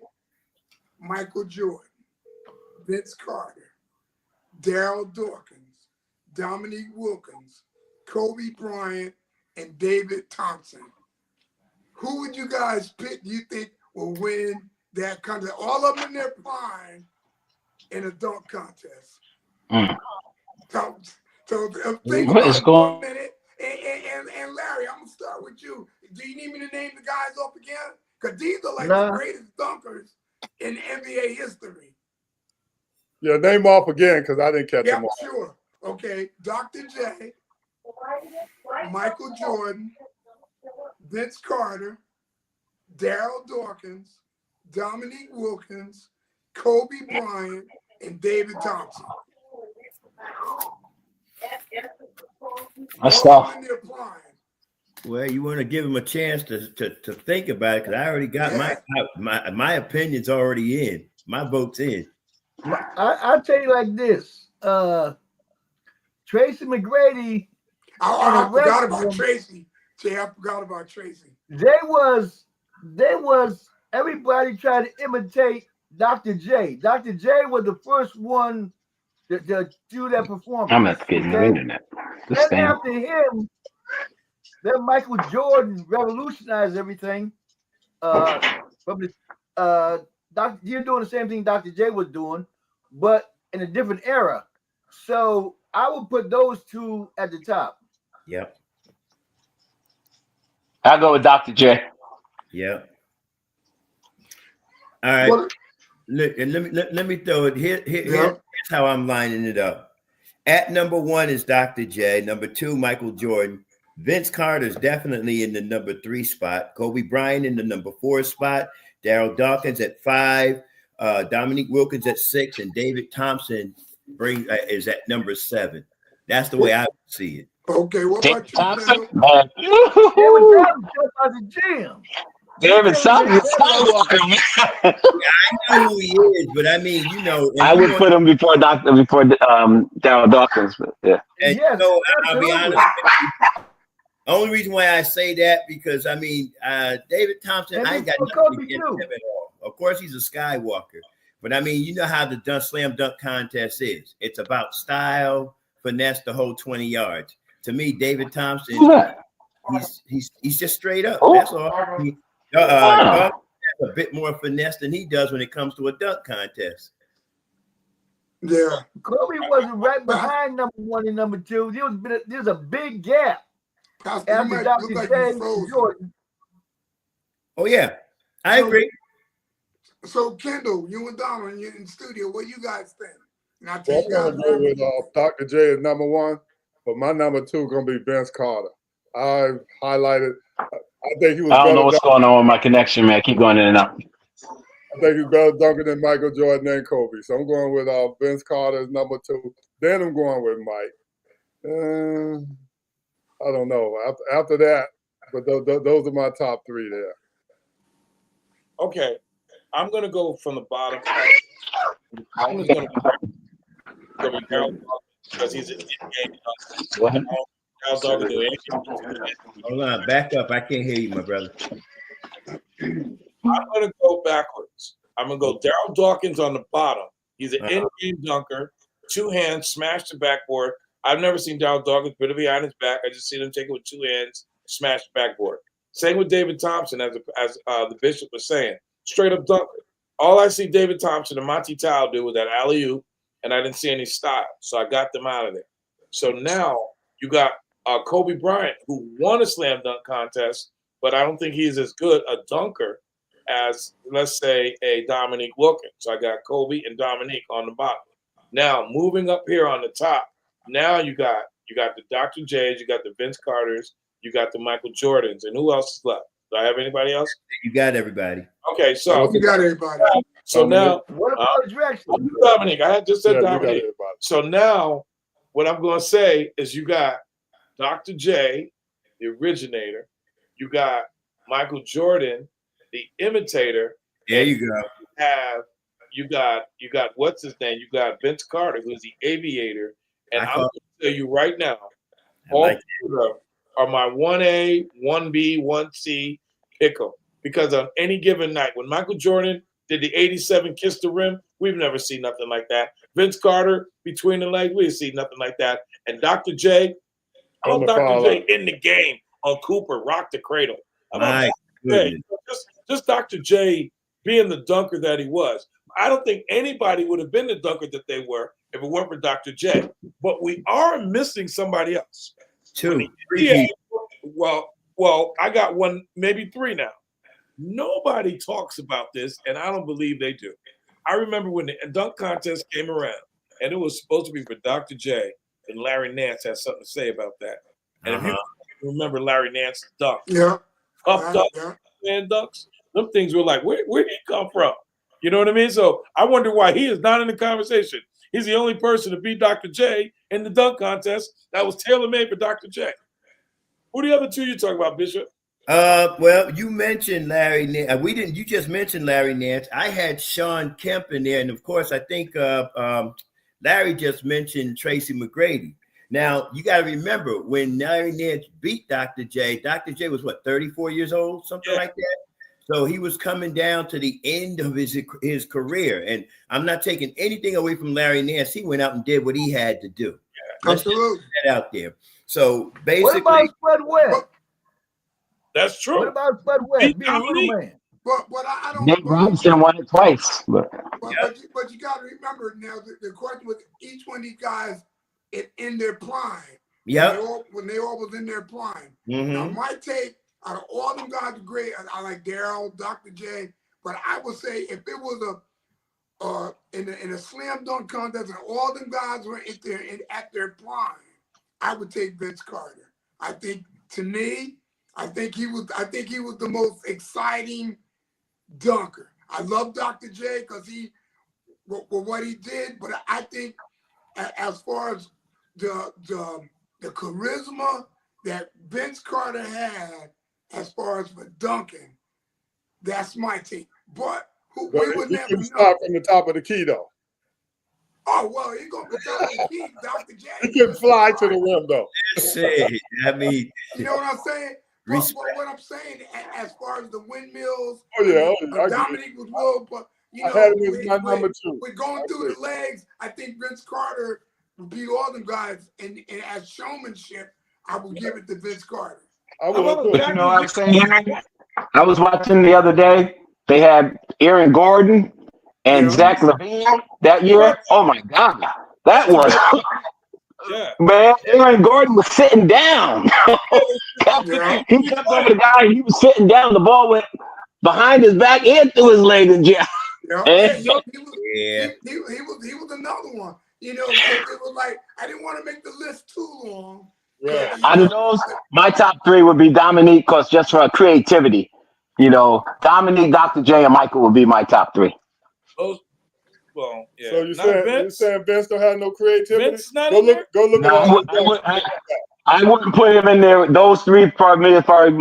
Michael Jordan, Vince Carter, Daryl Dawkins, Dominique Wilkins, Kobe Bryant, and David Thompson. Who would you guys pick, do you think, will win that contest? All of them in their prime in a dunk contest. So think What about is it for a going minute. And Larry, I'm gonna start with you. Do you need me to name the guys up again? Because these are like the greatest dunkers in NBA history. Yeah, name off again because I didn't catch them all. Sure. Okay, Dr. J, Michael Jordan, Vince Carter, Daryl Dawkins, Dominique Wilkins, Kobe Bryant, and David Thompson. That's tough. Well, you want to give him a chance to think about it because I already got my opinion's already in. My vote's in. I'll tell you like this. Tracy McGrady. I forgot about Tracy. I forgot about Tracy. They was everybody tried to imitate Dr. J. Dr. J was the first one to do that performance. I'm not getting the internet. Then after him, then Michael Jordan revolutionized everything. From the you're doing the same thing Dr. J was doing, but in a different era. So I would put those two at the top. Yep. I'll go with Dr. J. Yep. All right. Well, Look, and let me throw it here. Here's how I'm lining it up. At number 1 is Dr. J. Number 2, Michael Jordan. Vince Carter's definitely in the number 3 spot. Kobe Bryant in the number 4 spot. Daryl Dawkins at 5. Dominique Wilkins at 6, and David Thompson is at number 7. That's the way I see it. Okay, what about you, Thompson? David Thompson, Skywalker, man. I know who he is, but I mean, I would put him before Daryl Dawkins, but yeah. And I'll be honest. Only reason why I say that because I mean, David Thompson, I ain't got nothing against him at all. Of course, he's a Skywalker, but I mean, you know how the slam dunk contest is. It's about style, finesse, the whole 20 yards. To me, David Thompson, he's just straight up. That's all. Has a bit more finesse than he does when it comes to a dunk contest. Yeah, Kobe wasn't right behind number 1 and number 2. There's a big gap after Dr. J and Jordan. Oh yeah, I agree. So Kendall, you and Donald, you're in the studio. What do you guys think? And I I'm tell you guys, going to go with Dr. J as number 1, but my number 2 is going to be Vince Carter. I've highlighted. I think he was I don't better. know what's going on with my connection, man. Keep going in and out. I think he's better dunker than Michael Jordan and Kobe. So I'm going with Vince Carter as number 2. Then I'm going with Mike. I don't know. After that, but those are my top 3 there. Okay, I'm gonna go from the bottom. I'm just gonna go with Daryl because he's an in-game dunker. Daryl Dawkins do anything. Hold on, back up. I can't hear you, my brother. I'm gonna go backwards. I'm gonna go Daryl Dawkins on the bottom. He's an in-game dunker, 2 hands, smash the backboard. I've never seen Daryl Dawkins put it behind his back. I just seen him take it with 2 hands, smash the backboard. Same with David Thompson, as the Bishop was saying, straight up dunker. All I see David Thompson and Monty Tao do was that alley-oop, and I didn't see any style, so I got them out of there. So now you got Kobe Bryant, who won a slam dunk contest, but I don't think he's as good a dunker as, let's say, a Dominique Wilkins. So I got Kobe and Dominique on the bottom. Now, moving up here on the top, now you got the Dr. J's, you got the Vince Carters, you got the Michael Jordans, and who else is left? Do I have anybody else? You got everybody. Okay, so You got everybody. So now, What about Drexel? Dominique, I had just said Yeah, you got Dominique. everybody. So now, what I'm going to say is you got Dr. J, the originator. You got Michael Jordan, the imitator. There you go. You got what's his name? You got Vince Carter, who's the aviator. And I'm going to tell you right now, all like three of them are my 1A, 1B, 1C pick 'em. Because on any given night, when Michael Jordan did the 87 Kiss the Rim, we've never seen nothing like that. Vince Carter, between the legs, we've seen nothing like that. And Dr. J, On the Dr. foul J line. in the game on Cooper, rock the cradle. My goodness. Just Dr. J being the dunker that he was. I don't think anybody would have been the dunker that they were if it weren't for Dr. J. But we are missing somebody else. 2. Yeah. Well, I got 1, maybe 3 now. Nobody talks about this, and I don't believe they do. I remember when the dunk contest came around, and it was supposed to be for Dr. J, and Larry Nance had something to say about that. And if you remember Larry Nance's dunk, tough dunk, man dunks, them things were like, where did he come from? You know what I mean? So I wonder why he is not in the conversation. He's the only person to beat Dr. J in the dunk contest that was tailor-made for Dr. J. Who are the other 2 you talking about, Bishop? Well, you mentioned Larry Nance. You just mentioned Larry Nance. I had Sean Kemp in there. And of course, I think Larry just mentioned Tracy McGrady. Now, you got to remember when Larry Nance beat Dr. J was what, 34 years old, something like that? So he was coming down to the end of his career. And I'm not taking anything away from Larry Nance. He went out and did what he had to do. Let's just put that out there. So basically. What about Spud Webb? That's true. What about Spud Webb being a little man? But I don't. Nate Robinson won it twice. But you got to remember now the question with each one of these guys in their prime. Yeah. When they all was in their prime. Mm-hmm. Now my take out of all them guys are great. I like Daryl, Dr. J, but I would say if it was in a slam dunk contest and all them guys were at their prime, I would take Vince Carter. I think to me, I think he was the most exciting dunker. I love Dr. J because what he did, but I think as far as the charisma that Vince Carter had as far as for dunking, that's my take. But we would never know. Start from the top of the key though. Oh well, he's gonna be Dr. J. Dr. J. He can fly to the rim though. I mean, you know what I'm saying? What I'm saying, as far as the windmills, Dominique was low, but you know, we're going through the legs. I think Vince Carter would beat all them guys, and as showmanship, I would give it to Vince Carter. I was watching the other day. They had Aaron Gordon and Zach LaVine that year. Oh my God, that was. Man, Aaron Gordon was sitting down. He jumped over the guy. He was sitting down. The ball went behind his back and through his leg. And he was another one. You know, it was like I didn't want to make the list too long. Right. Out of those, my top three would be Dominique, cause just for creativity, Dominique, Dr. J, and Michael would be my top three. Those, well, yeah. So you Not Vince. saying Vince don't have no creativity? Vince is not Go in there? look No, at all I wouldn't put him in there. Those three for me, as far as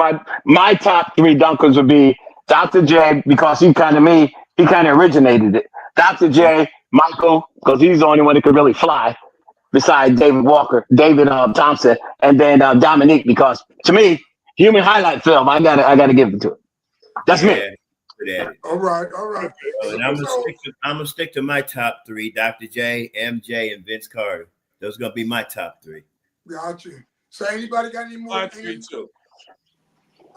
my top three dunkers would be Dr. J, because he kind of originated it. Dr. J, Michael, because he's the only one that could really fly, besides David Thompson, and then Dominique, because to me, human highlight film, I gotta give it to it. That's me. Good at it. All right. And I'm gonna stick to my top three: Dr. J, MJ, and Vince Carter. Those are gonna be my top three. Got you. So anybody got any more? My three too.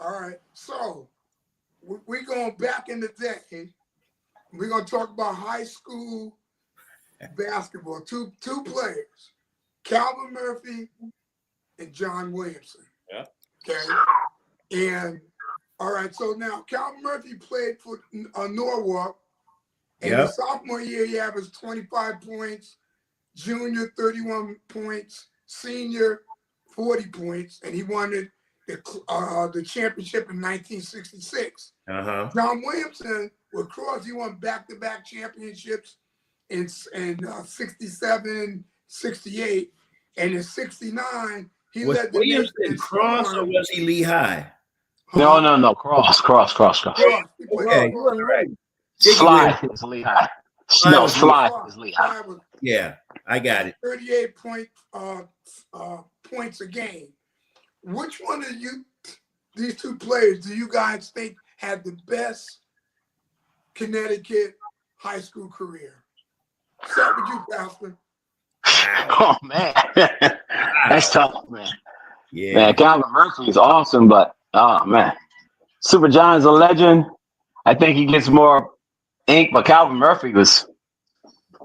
All right. So we're going back in the day. We're going to talk about high school basketball. Two players, Calvin Murphy and John Williamson. Yeah. Okay. And all right. So now Calvin Murphy played for Norwalk. And the sophomore year, he averaged 25 points. Junior, 31 points. Senior, 40 points, and he won the championship in 1966. John Williamson with Cross, he won back-to-back championships in 67, 68, and in 69 he Was led the Williamson nation in Cross or scoring. was he Lehigh? No, Cross. He played Okay. for Cross. Slide is Lehigh. No, Slide is Lehigh. Slide was Yeah, I got it. 38 points a game. Which one of these two players, do you guys think had the best Connecticut high school career? Start with you, Pastor. Oh man, that's tough, man. Yeah. Man, Calvin Murphy is awesome, but oh man, Super John's a legend. I think he gets more ink, but Calvin Murphy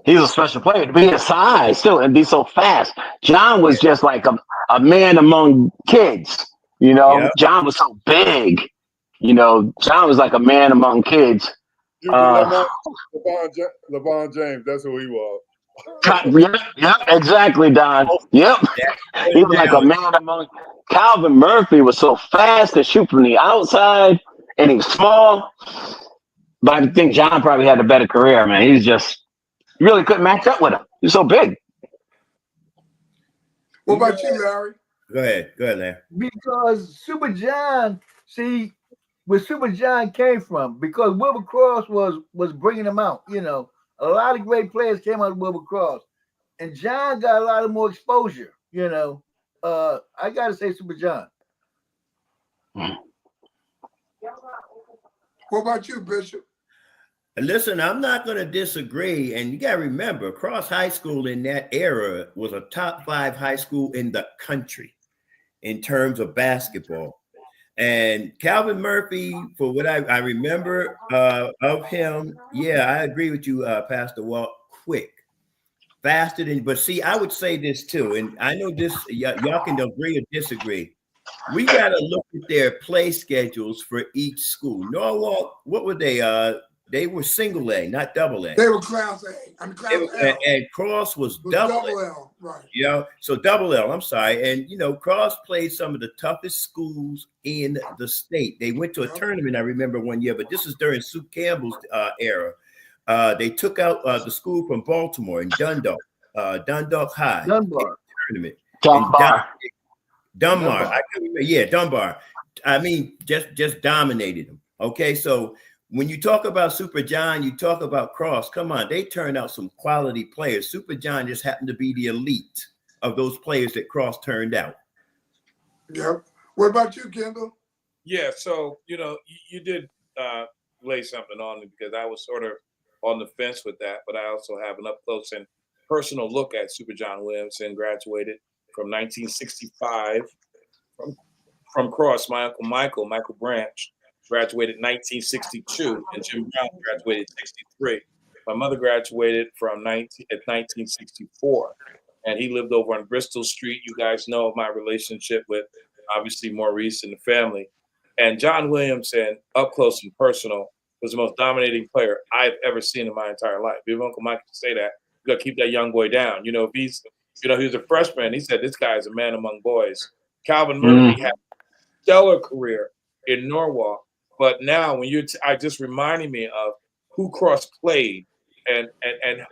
he's a special player to be his size still and be so fast. John was just like a man among kids, Yeah. John was so big, John was like a man among kids. LeBron James, that's who he was. Yep, exactly, Don. Yep. He was like a man among. Calvin Murphy was so fast to shoot from the outside, and he was small. But I think John probably had a better career, man. You really couldn't match up with him. He's so big. What about you, Larry? Go ahead, Larry. Because Super John, see, where Super John came from, because Wilbur Cross was bringing him out. A lot of great players came out of Wilbur Cross, and John got a lot of more exposure. I got to say Super John. What about you, Bishop? Listen, I'm not going to disagree. And you got to remember, Cross High School in that era was a top 5 high school in the country in terms of basketball. And Calvin Murphy, for what I remember of him, yeah, I agree with you, Pastor Walt, quick, faster than, but see, I would say this too, and I know this, y'all can agree or disagree. We got to look at their play schedules for each school. Norwalk, what were they? They were single A, not double A. They were class A. I mean, class L. And Cross was double L, right. So double L, I'm sorry. And, Cross played some of the toughest schools in the state. They went to a tournament, I remember one year, but this is during Sue Campbell's era. They took out the school from Baltimore in Dundalk High. Tournament. Dunbar. I can remember. Yeah, Dunbar. I mean, just dominated them. Okay, so when you talk about Super John, you talk about Cross. Come on, they turned out some quality players. Super John just happened to be the elite of those players that Cross turned out. Yep. What about you, Kendall? Yeah, so, you did lay something on me because I was sort of on the fence with that, but I also have an up-close and personal look at Super John Williamson, graduated from 1965 from Cross. My uncle Michael Branch, graduated 1962, and Jim Brown graduated 63. My mother graduated from 1964, and he lived over on Bristol Street. You guys know my relationship with, obviously, Maurice and the family. And John Williamson, up close and personal, was the most dominating player I've ever seen in my entire life. If Uncle Mike can say that, you got to keep that young boy down. If he was a freshman. He said, this guy is a man among boys. Calvin Murphy had a stellar career in Norwalk. But now when I just reminding me of who cross played and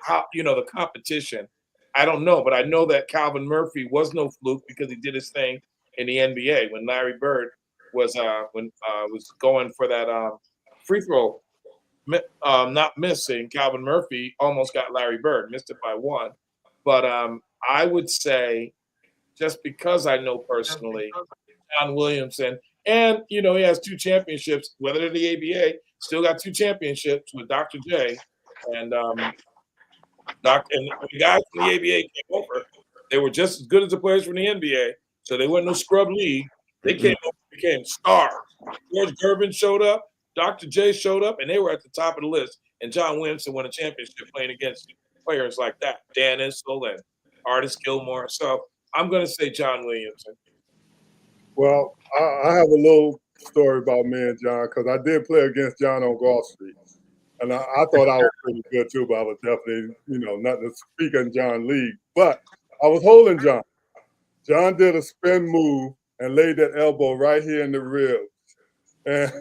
how, the competition. I don't know, but I know that Calvin Murphy was no fluke because he did his thing in the NBA when Larry Bird was going for that free throw, not missing. Calvin Murphy almost got Larry Bird, missed it by one. But I would say, just because I know personally, John Williamson, and he has 2 championships, whether they're the ABA, still got 2 championships with Dr. J, and and the guys from the ABA came over. They were just as good as the players from the NBA, so they weren't no scrub league. They came over, became stars. George Gervin showed up, Dr. J showed up, and they were at the top of the list. And John Williamson won a championship playing against players like that, Dan Issel and Artis Gilmore. So I'm going to say John Williamson. Well, I have a little story about me and John because I did play against John on Gulf Street. And I thought I was pretty good too, but I was definitely, not to speak in John League. But I was holding John. John did a spin move and laid that elbow right here in the ribs. And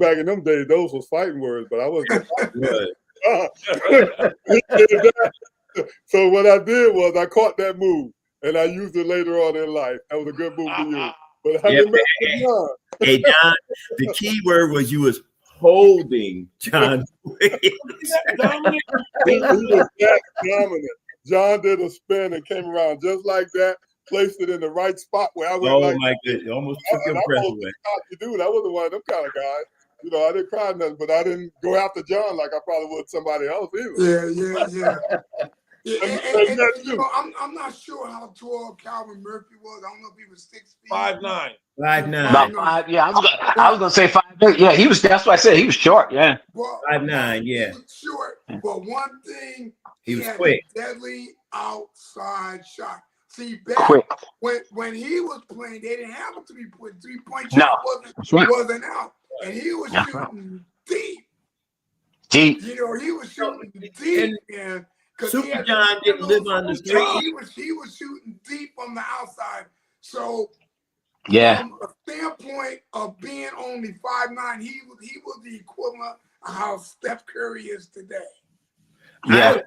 back in them days, those was fighting words, but I wasn't. So what I did was I caught that move and I used it later on in life. That was a good move to use. But I didn't mess with John. Hey, John, the key word was you was holding John Williams. He was that dominant. John did a spin and came around just like that, placed it in the right spot where I went. Oh my goodness! Almost took your breath away. Dude, I wasn't one of them kind of guys. I didn't cry nothing, but I didn't go after John like I probably would somebody else either. Yeah. I'm not sure how tall Calvin Murphy was. I don't know if he was 6 feet. 5'9". 5'9". About 5. Yeah, I was gonna say 5'8". Yeah, he was. That's what I said. He was short. Yeah. Well, 5'9". Yeah. He was short, but one thing he was had quick. A deadly outside shot. See, Quick. When he was playing, they didn't have a 3-point shot. No, wasn't out, and he was shooting deep. Deep. He was shooting deep, and Super John didn't live on the street. He was shooting deep on the outside. So, from a standpoint of being only 5'9", he was the equivalent of how Steph Curry is today. Yeah.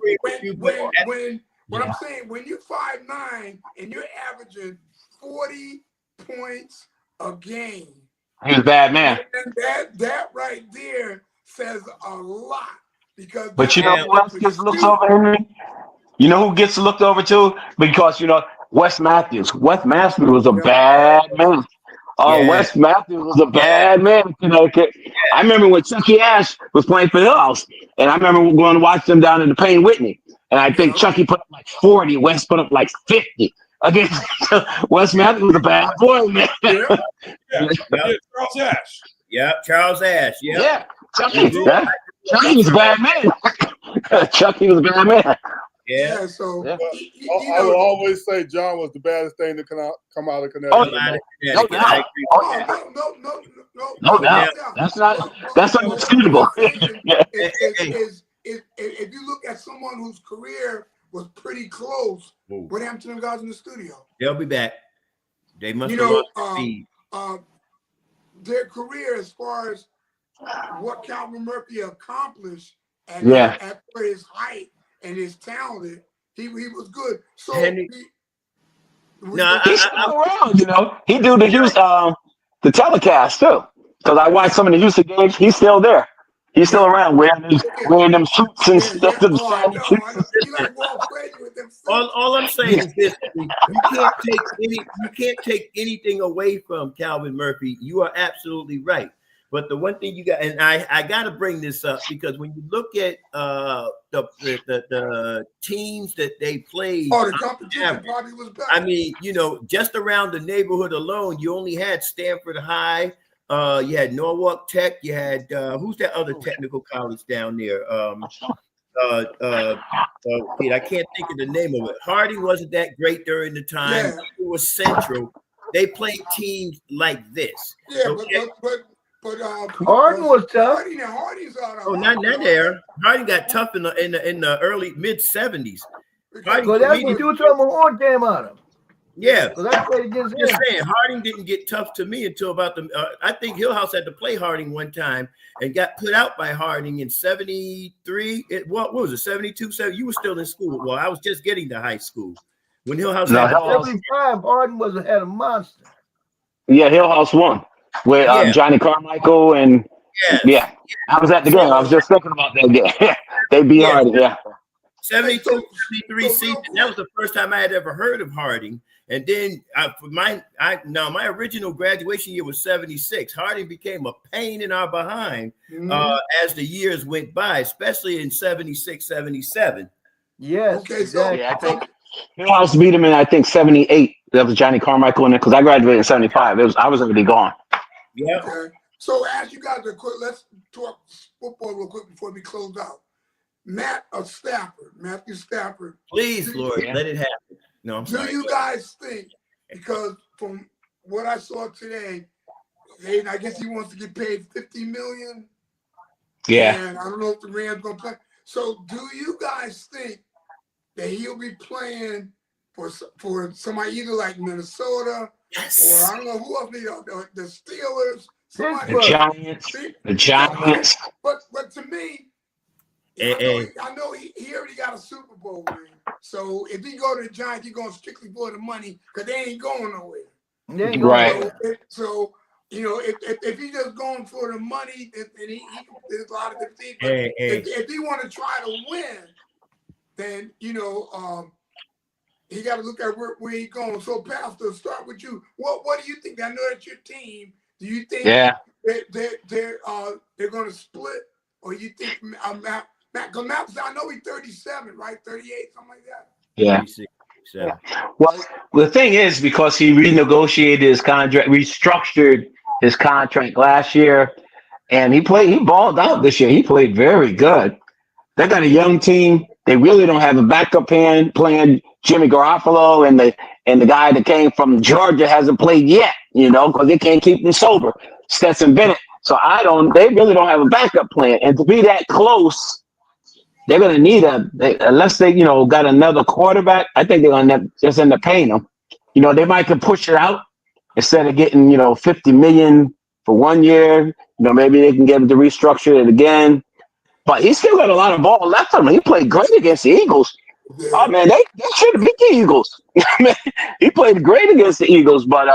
What I'm saying, when you're 5'9" and you're averaging 40 points a game, he's a bad man. And that right there says a lot. But who else gets looked over, Henry? You know who gets looked over too? Because Wes Matthews. Wes Matthews was a bad man. Wes Matthews was a bad man in Connecticut. I remember when Chucky Ash was playing for Hills, and I remember going to watch them down in the Payne Whitney. And I think Chucky put up like 40, Wes put up like 50 against Wes Matthews was a bad boy, man. Charles Ash. Yep, Charles Ash. Yep. Yeah, Chucky was a bad man. Chucky was a bad man. Yeah, so I would always say John was the baddest thing to come out of Connecticut. No doubt. That's undisputable. If you look at someone whose career was pretty close, what happened to them guys in the studio? They'll be back. They must have lost speed. Their career, as far as what Calvin Murphy accomplished, and at his height and his talent, he was good. So he's still around. He do the telecast too. Because I watched some of the Houston games. He's still there. He's still around wearing them suits and stuff. All I'm saying is this: you can't take anything away from Calvin Murphy. You are absolutely right. But the one thing you got, and I got to bring this up because when you look at the teams that they played, the competition probably was better. I mean, just around the neighborhood alone, you only had Stanford High. You had Norwalk Tech. You had who's that other technical college down there? I can't think of the name of it. Harding wasn't that great during the time. It was Central. They played teams like this. Yeah, okay? but Harding was tough. Harding's out of not there. Harding got tough in the early mid 70s. Harding, Because to that's me, what you told him on came on him. yeah. Because I played against I'm just him. saying, Harding didn't get tough to me until about the. I think Hillhouse had to play Harding one time and got put out by Harding in '73. What was it? '72, 70. You were still in school. Well, I was just getting to high school when Hillhouse No, had to play. Hillhouse. 75, Harden had a monster. Yeah, Hill House won with Yeah. Johnny Carmichael and Yes. yeah. I was at the game. I was just thinking about that game. They beat Yeah. Harding. Yeah. 72, So 73 season. That was the first time I had ever heard of Harding. And then my original graduation year was 76. Harding became a pain in our behind as the years went by, especially in 76, 77. Yes. Okay, so exactly. Yeah, I think Hill House beat him in I think '78. That was Johnny Carmichael in it because I graduated in '75. I was already gone. Yeah. okay. So as you guys are quick, let's talk football real quick before we close out. Matthew Stafford. Please, Lord, Yeah. let it happen. No, I'm Do sorry. you guys think, because from what I saw today, I guess he wants to get paid $50 million. Yeah. And I don't know if the Rams gonna play. So do you guys think that he'll be playing for somebody either like Minnesota or I don't know who else, the Steelers, somebody. The Giants. The Giants. But to me, I know he already got a Super Bowl ring. So if he go to the Giants, he's going strictly for the money because they ain't going nowhere. They ain't going Right. nowhere. So if he just going for the money, and there's a lot of different things. But if he want to try to win, then he got to look at where he's going. So, Pastor, start with you. What do you think? I know that's your team. Do you think they're going to split, or you think Matt? Because Matt, I know he's 37, right? 38, something like that. Yeah. 37. Well, the thing is, because he renegotiated his contract, restructured his contract last year, and he balled out this year. He played very good. They got a young team. They really don't have a backup plan playing Jimmy Garoppolo, and the guy that came from Georgia hasn't played yet, because they can't keep him sober, Stetson Bennett. So they really don't have a backup plan. And to be that close, they're going to need unless they, got another quarterback, I think they're going to just end up paying them. They might could push it out instead of getting, $50 million for 1 year. Maybe they can get him to restructure it again. But he still got a lot of ball left on him. He played great against the Eagles. Yeah. Oh, man, they should have beat the Eagles. He played great against the Eagles, but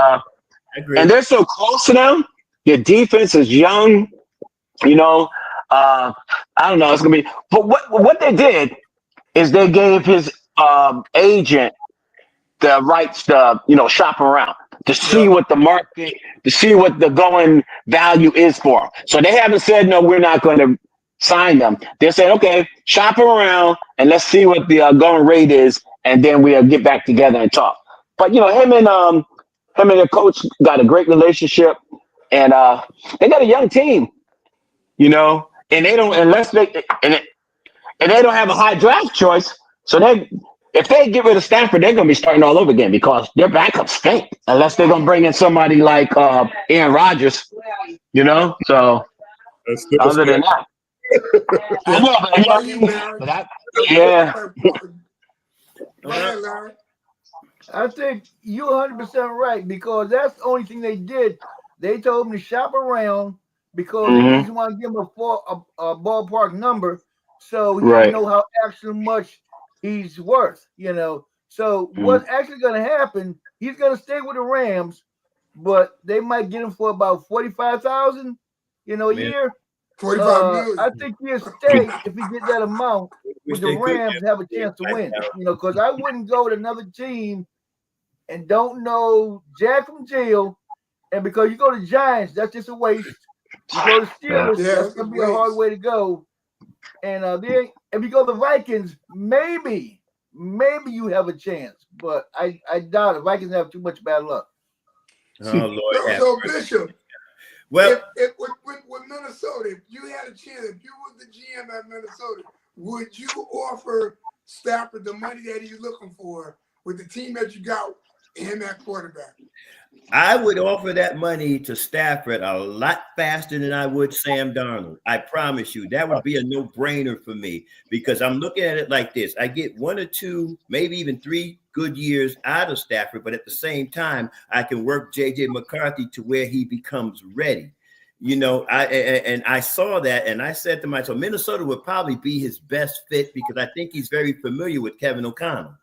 and they're so close to them. Your defense is young. I don't know. It's gonna be. But what they did is they gave his agent the rights to shop around to see what the market, to see what the going value is for them. So they haven't said no, we're not going to sign them. They said, okay, shop around and let's see what the going rate is, and then we'll get back together and talk. But him and the coach got a great relationship, and they got a young team, and they don't and they don't have a high draft choice. So if they get rid of Stafford, they're going to be starting all over again because their backups stink unless they're going to bring in somebody like Aaron Rodgers, So other than that, I know, Larry. I think you're 100% right because that's the only thing they did. They told him to shop around because they just want to give him a ballpark number so he can know how actually much he's worth, So what's actually going to happen, he's going to stay with the Rams, but they might get him for about 45,000, a year. 45 million. I think he'll stay if he get that amount with the Rams have a chance to win, because I wouldn't go to another team and don't know Jack from Jill, and because you go to Giants, that's just a waste. You go to Steelers, that's gonna be a hard way to go. And then if you go to the Vikings, maybe you have a chance, but I doubt it. Vikings have too much bad luck. Oh Lord. So Bishop, well, if with Minnesota, if you had a chance, if you were the GM at Minnesota, would you offer Stafford the money that he's looking for with the team that you got him at quarterback? I would offer that money to Stafford a lot faster than I would Sam Darnold. I promise you, that would be a no-brainer for me because I'm looking at it like this. I get 1 or 2, maybe even 3 good years out of Stafford, but at the same time, I can work J.J. McCarthy to where he becomes ready. You know, I saw that, and I said to myself, Minnesota would probably be his best fit because I think he's very familiar with Kevin O'Connell.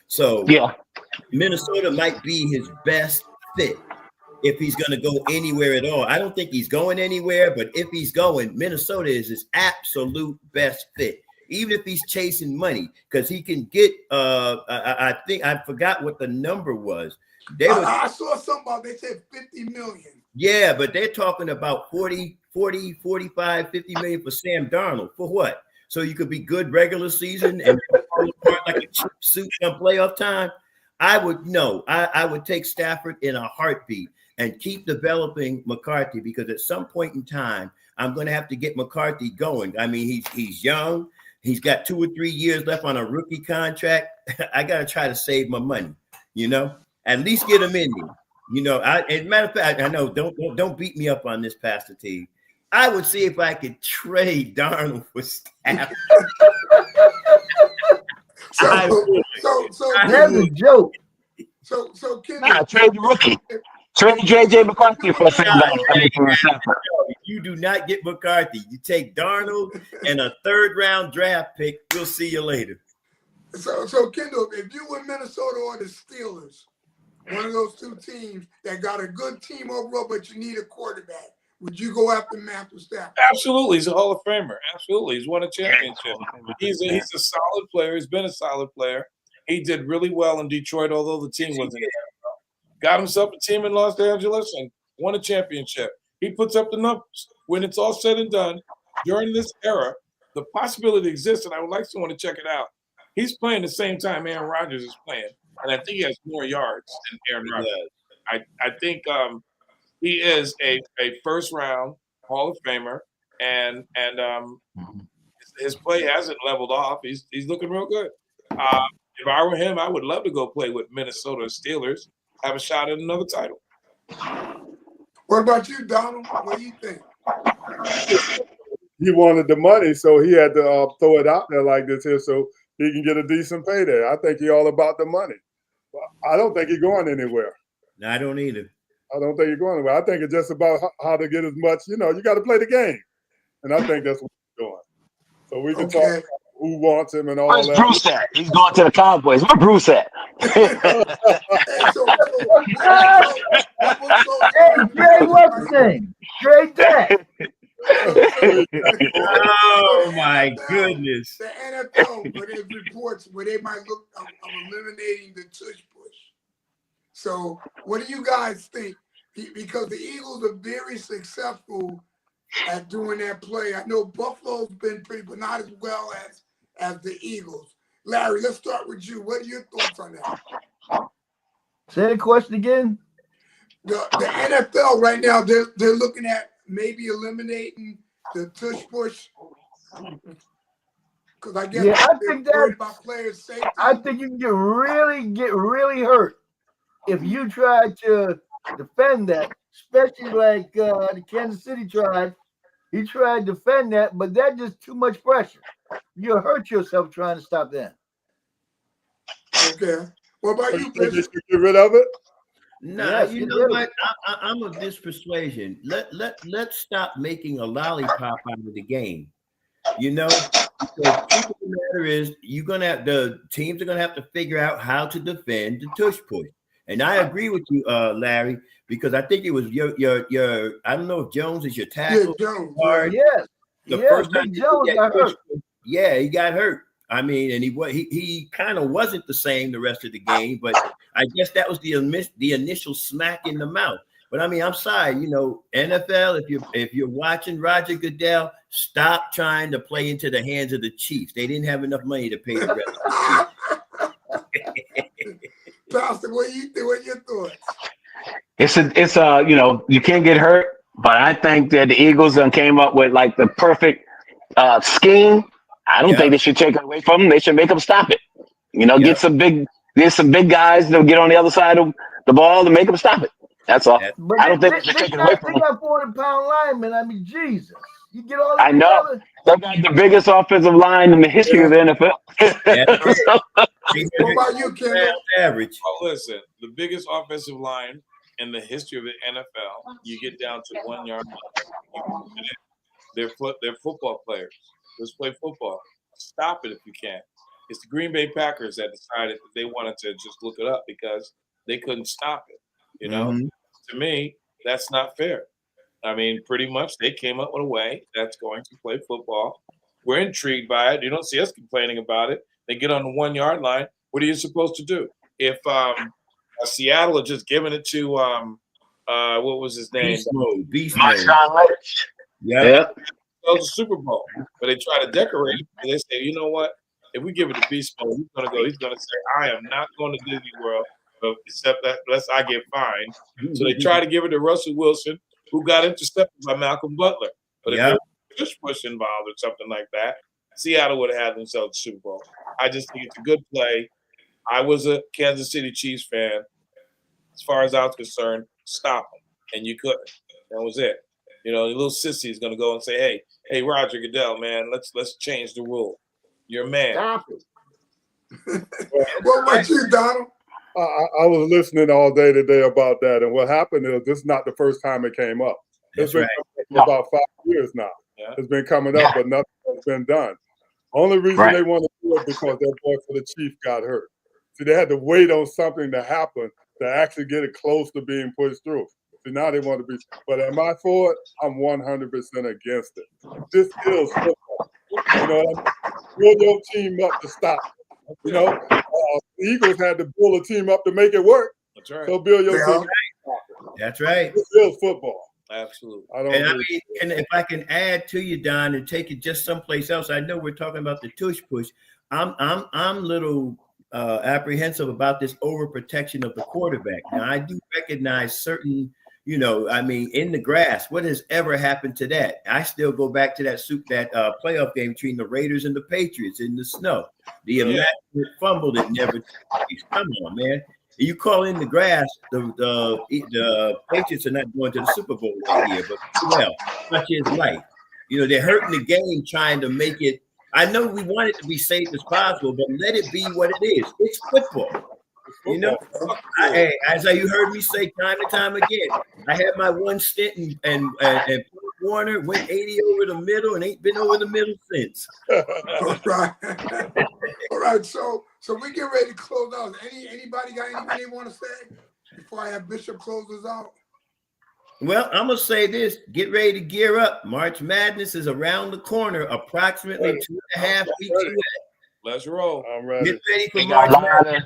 So Yeah. Minnesota might be his best fit if he's going to go anywhere at all. I don't think he's going anywhere, but if he's going, Minnesota is his absolute best fit, even if he's chasing money, because he can get, I think, I forgot what the number was. I saw somebody, they said 50 million. Yeah, but they're talking about 40, 45, 50 million for Sam Darnold. For what? So you could be good regular season and fall apart like a cheap suit come playoff time? I would take Stafford in a heartbeat and keep developing McCarthy because at some point in time, I'm going to have to get McCarthy going. I mean, he's young. He's got 2 or 3 years left on a rookie contract. I got to try to save my money, you know, at least get him in there. You know, as a matter of fact, I know, don't beat me up on this, Pastor T. I would see if I could trade Darnold for Stafford. So That's a joke. So Ken, Trade the rookie. Trade J.J. McCarthy for Sam Darnold. You do not get McCarthy. You take Darnold and a 3rd round draft pick. We'll see you later. So Kendall, if you were Minnesota or the Steelers, one of those 2 teams that got a good team overall, but you need a quarterback, would you go after Matthew Stafford? Absolutely. He's a Hall of Famer. Absolutely. He's won a championship. He's a solid player. He's been a solid player. He did really well in Detroit, although the team wasn't there. Got himself a team in Los Angeles and won a championship. He puts up the numbers. When it's all said and done, during this era, the possibility exists, and I would like someone to check it out. He's playing the same time Aaron Rodgers is playing, and I think he has more yards than Aaron Rodgers. I think he is a first-round Hall of Famer, and his play hasn't leveled off. He's looking real good. If I were him, I would love to go play with Minnesota Steelers, have a shot at another title. What about you, Donald? What do you think? He wanted the money, so he had to throw it out there like this here so he can get a decent payday. I think he's all about the money. I don't think he's going anywhere. No, I don't either. I don't think he's going anywhere. I think it's just about how to get as much, you got to play the game. And I think that's what he's doing. So we can talk about who wants him and all Where's that. Bruce at? He's going to the Cowboys. Where's Bruce at? Hey, Trey, what's his name? Trey Dak. Oh my goodness. The NFL, but there's reports where they might look of eliminating the tush push. So what do you guys think? Because the Eagles are very successful at doing that play. I know Buffalo's been pretty, but not as well as the Eagles. Larry, let's start with you. What are your thoughts on that? Say the question again. The NFL right now, they're looking at maybe eliminating the tush push. Because I guess I think worried about players' safety. I think you can get really hurt if you try to defend that, especially like the Kansas City tried. He tried to defend that, but that's just too much pressure. You'll hurt yourself trying to stop that. Okay. What about you, Just Bishop? get rid of it? No, Yes, you get know rid of what? I'm of this persuasion. Let's stop making a lollipop out of the game. Because the truth of the matter is, the teams are gonna have to figure out how to defend the tush push. And I agree with you, Larry, because I think it was your I don't know if Jones is your tackle. Yeah, Jones. Yes. The first time Big Jones got hurt. Yeah, he got hurt. I mean, and he kind of wasn't the same the rest of the game, but I guess that was the initial smack in the mouth. But I mean, I'm sorry, NFL, if you're watching Roger Goodell, stop trying to play into the hands of the Chiefs. They didn't have enough money to pay the rest. Pastor, what you think? What your thoughts? It's you can't get hurt, but I think that the Eagles done came up with like the perfect scheme. I don't think they should take it away from them. They should make them stop it. Get some big guys to get on the other side of the ball to make them stop it. That's all. But I don't think we they should take it away from them. got 400-pound linemen. I mean, Jesus. You get all I that know. together. They got the biggest offensive line in the history of the NFL. What about you, Kendall? Average. Oh, listen, the biggest offensive line in the history of the NFL. You get down to 1 yard line. They're football players. Let's play football. Stop it if you can. It's the Green Bay Packers that decided that they wanted to just look it up because they couldn't stop it. You know, to me, that's not fair. I mean, pretty much they came up with a way that's going to play football. We're intrigued by it. You don't see us complaining about it. They get on the 1 yard line. What are you supposed to do? If Seattle had just given it to what was his name? Beast mode. Yeah. That was a Super Bowl, but they try to decorate it. And they say, you know what? If we give it to Beast Mode, he's gonna go. He's gonna say, "I am not going to Disney World, except that unless I get fined." So they try to give it to Russell Wilson, who got intercepted by Malcolm Butler. But if there was a push involved or something like that, Seattle would have had themselves a Super Bowl. I just think it's a good play. I was a Kansas City Chiefs fan. As far as I was concerned, stop them, and you couldn't. That was it. You know, the little sissy is gonna go and say, "Hey, Roger Goodell, man, let's change the rule. You're a man." Stop it. What about you, Donald? I was listening all day today about that, and what happened is this is not the first time it came up. It's been coming up for about 5 years now. Yeah. It's been coming up, but nothing has been done. Only reason they want to do it because their boy for the Chief got hurt. See, they had to wait on something to happen to actually get it close to being pushed through. See, now they want to be. But am I for it? I'm 100% against it. This is football. You know what I mean? Build your team up to stop it. You know, the Eagles had to build a team up to make it work. That's right. So build your team. That's right. This is football. Absolutely. And if I can add to you, Don, and take it just someplace else, I know we're talking about the tush push. I'm little apprehensive about this overprotection of the quarterback. Now, I do recognize certain, you know, I mean, in the grass, what has ever happened to that? I still go back to that playoff game between the Raiders and the Patriots in the snow. The immaculate fumble that never takes. Come on, man. You call in the grass, the Patriots are not going to the Super Bowl that year, but well, such is life. You know, they're hurting the game trying to make it. I know we want it to be safe as possible, but let it be what it is. It's football. You know, as you heard me say time and time again, I had my one stint and Warner went 80 over the middle and ain't been over the middle since. All right. All right. So we get ready to close out. Anybody got anything they want to say before I have Bishop close us out? Well, I'm gonna say this: get ready to gear up. March Madness is around the corner, approximately 2.5 weeks away. Let's roll. I'm ready. Get ready for March Madness.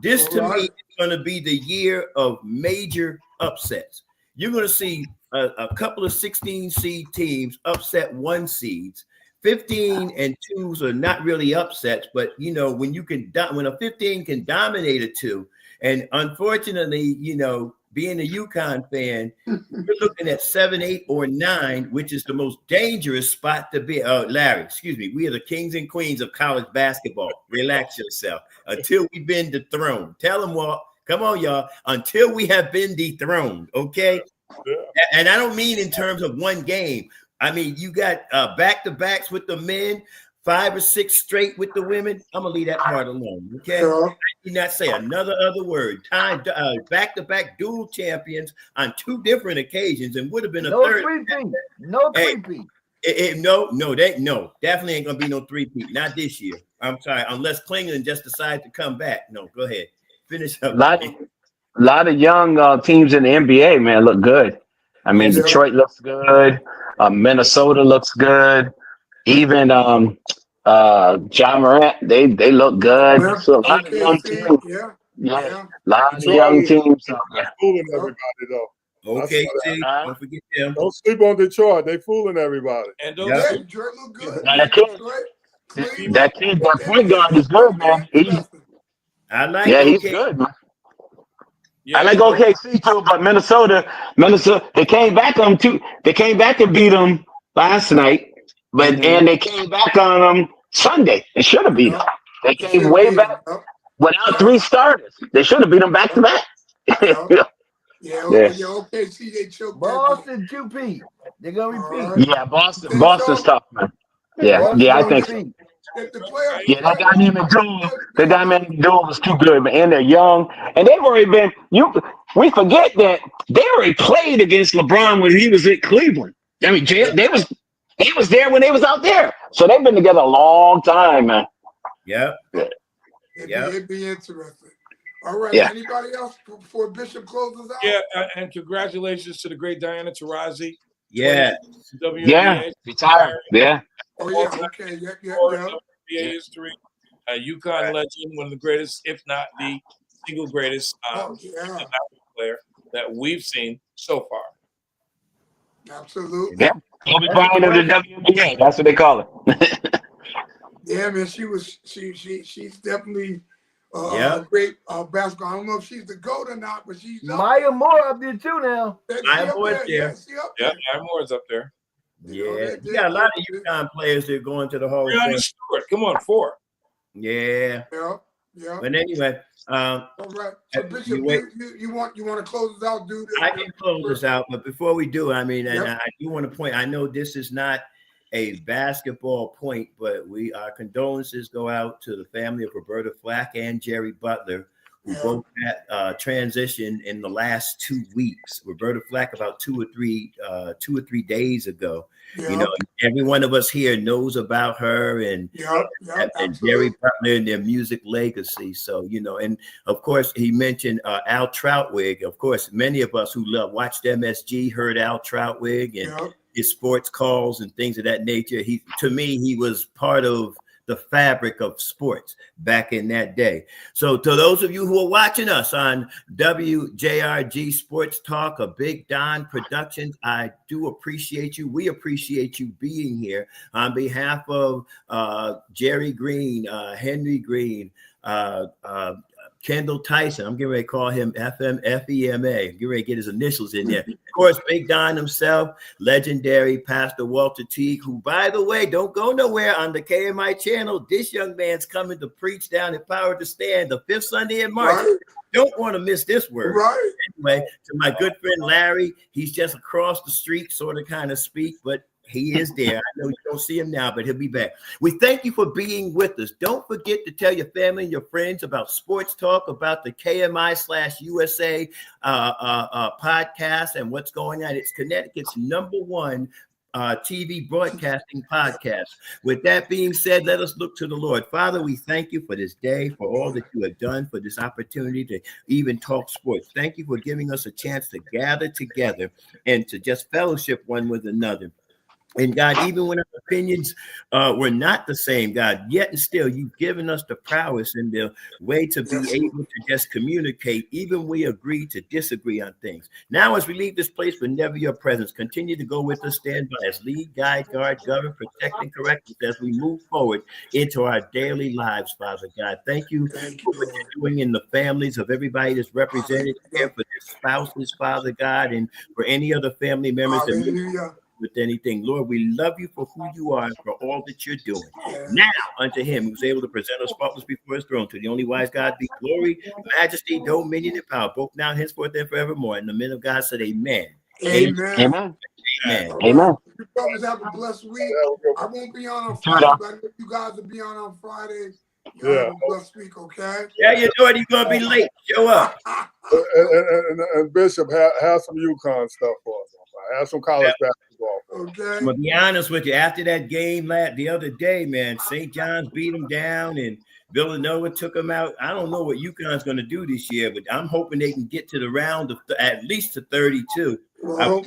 This to me is going to be the year of major upsets. You're going to see a couple of 16 seed teams upset 1 seeds. 15 and 2s are not really upsets, but you know when a 15 can dominate a 2, and unfortunately, you know, being a UConn fan, you're looking at 7, 8, or 9, which is the most dangerous spot to be. Larry, excuse me. We are the kings and queens of college basketball. Relax yourself until we've been dethroned. Tell them what. Come on, y'all. Until we have been dethroned, okay? Yeah. And I don't mean in terms of one game. I mean, you got back-to-backs with the men, 5 or 6 straight with the women. I'm gonna leave that part alone, okay? I did not say another word. Time back-to-back dual champions on 2 different occasions, and would have been a third. No three-peat. No, definitely ain't gonna be no 3-peat. Not this year. I'm sorry, unless Klingon just decides to come back. No, go ahead, finish up. A lot of young teams in the NBA, man, look good. I mean, Detroit looks good. Minnesota looks good. Even John Morant, they look good. So a lot of young teams. A lot of young teams. Fooling everybody though. Okay, don't forget them. Don't sleep on Detroit. They fooling everybody. And Detroit look good. That point guard is good, man. I like. He's good, man. I like OKC too, but Minnesota, they came back on 2. They came back and beat them last night, but and they came back on them Sunday. They should have beat them. They came way back without 3 starters. They should have beat them back to back. Yeah, Yeah. yeah, OKC, they choked that Boston 2-peat. They're gonna All repeat. right. Yeah, Boston. Think Boston's so? tough, man. Yeah, Boston yeah, I gonna think so. repeat. The playoffs, Yeah, that dynamic duo, the dynamic duo was too good, man. And they're young, and they've already been. We forget that they already played against LeBron when he was at Cleveland. I mean, he was there when they was out there, so they've been together a long time, man. Yep. It'd be interesting. All right. Yeah. Anybody else before Bishop closes out? Yeah, and congratulations to the great Diana Taurasi. Yeah. Yeah, WNBA. retired. Yeah. Oh yeah. Okay. Yeah. WNBA history. UConn legend, one of the greatest, if not the single greatest player that we've seen so far. Absolutely. Yeah. Kobe Bryant of the WNBA. That's what they call it. Yeah, man. She's definitely Yeah. a great basketball. I don't know if she's the GOAT or not, but she's up Maya Moore up there too now. there. Maya She up Moore's there. there. Yeah, she up Yeah, there. Moore's up there. Yeah. You got a lot of UConn players that are going to the Hall of Brianna Fame. Stewart, come on, 4. Yeah. Yeah. But anyway, All right. So Bishop, you want to close this out, dude? I can close this out, but before we do, I mean, and Yep. I do want to point. I know this is not a basketball point, but our condolences go out to the family of Roberta Flack and Jerry Butler, who both had transitioned in the last 2 weeks. Roberta Flack about 2 or 3 days ago. Yep. You know, every one of us here knows about her and Jerry Butler and their music legacy. So, you know, and of course he mentioned Al Troutwig. Of course, many of us who watched MSG heard Al Troutwig and his sports calls and things of that nature. To me, he was part of the fabric of sports back in that day. So to those of you who are watching us on WJRG Sports Talk, a Big Don Productions, I do appreciate you. We appreciate you being here on behalf of Jerry Green, Henry Green, Kendall Tyson. I'm getting ready to call him FEMA. Get ready to get his initials in there. Of course, Big Don himself, legendary Pastor Walter Teague, who, by the way, don't go nowhere on the KMI channel. This young man's coming to preach down at Power to Stand the 5th Sunday in March. Right. Don't want to miss this word. Right. Anyway, to my good friend Larry, he's just across the street, sort of kind of speak, but he is there. I know you don't see him now, but he'll be back. We thank you for being with us. Don't forget to tell your family and your friends about Sports Talk, about the KMI/USA podcast and what's going on. It's Connecticut's #1 TV broadcasting podcast. With that being said, let us look to the Lord. Father, we thank you for this day, for all that you have done, for this opportunity to even talk sports. Thank you for giving us a chance to gather together and to just fellowship one with another. And God, even when our opinions were not the same, God, yet and still, you've given us the prowess and the way to be able to just communicate, even we agree to disagree on things. Now, as we leave this place, but never your presence, continue to go with us, stand by us, lead, guide, guard, govern, protect, and correct us as we move forward into our daily lives, Father God. Thank you for what you're doing in the families of everybody that's represented here, for their spouses, Father God, and for any other family members that with anything. Lord, we love you for who you are and for all that you're doing. Now unto him who's able to present us faultless before his throne, to the only wise God be glory, majesty, dominion, and power, both now, henceforth, and forevermore. And the men of God said amen. Amen. Amen. Amen. Amen. You brothers have a blessed week. I won't be on Friday, but I know you guys will be on Friday. Y'all have a blessed week, okay? Yeah, you know it. You're going to be late. Show up. And Bishop, have some UConn stuff for us. Have some college basketball. Okay. I'm going to be honest with you. After that game the other day, man, St. John's beat them down and Villanova took them out. I don't know what UConn's going to do this year, but I'm hoping they can get to the round of at least to 32. Well,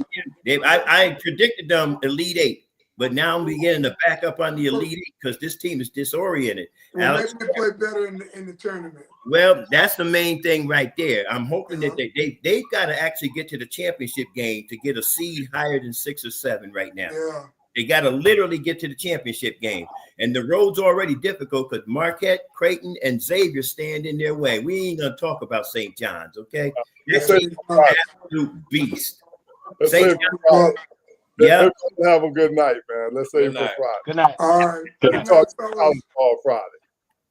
I predicted them Elite 8, but now I'm beginning to back up on the Elite 8 because this team is disoriented. well maybe they play better in the tournament. Well, that's the main thing right there. I'm hoping that they've got to actually get to the championship game to get a seed higher than 6 or 7 right now. Yeah. They got to literally get to the championship game. And the road's already difficult because Marquette, Creighton, and Xavier stand in their way. We ain't going to talk about St. John's, okay? That's an absolute beast. St. John's. Yeah. Have a good night, man. Let's say for Friday. Good night. All right. We'll talk college ball Friday.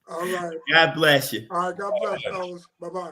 All right. God bless you. All right. God bless, fellas. Bye-bye.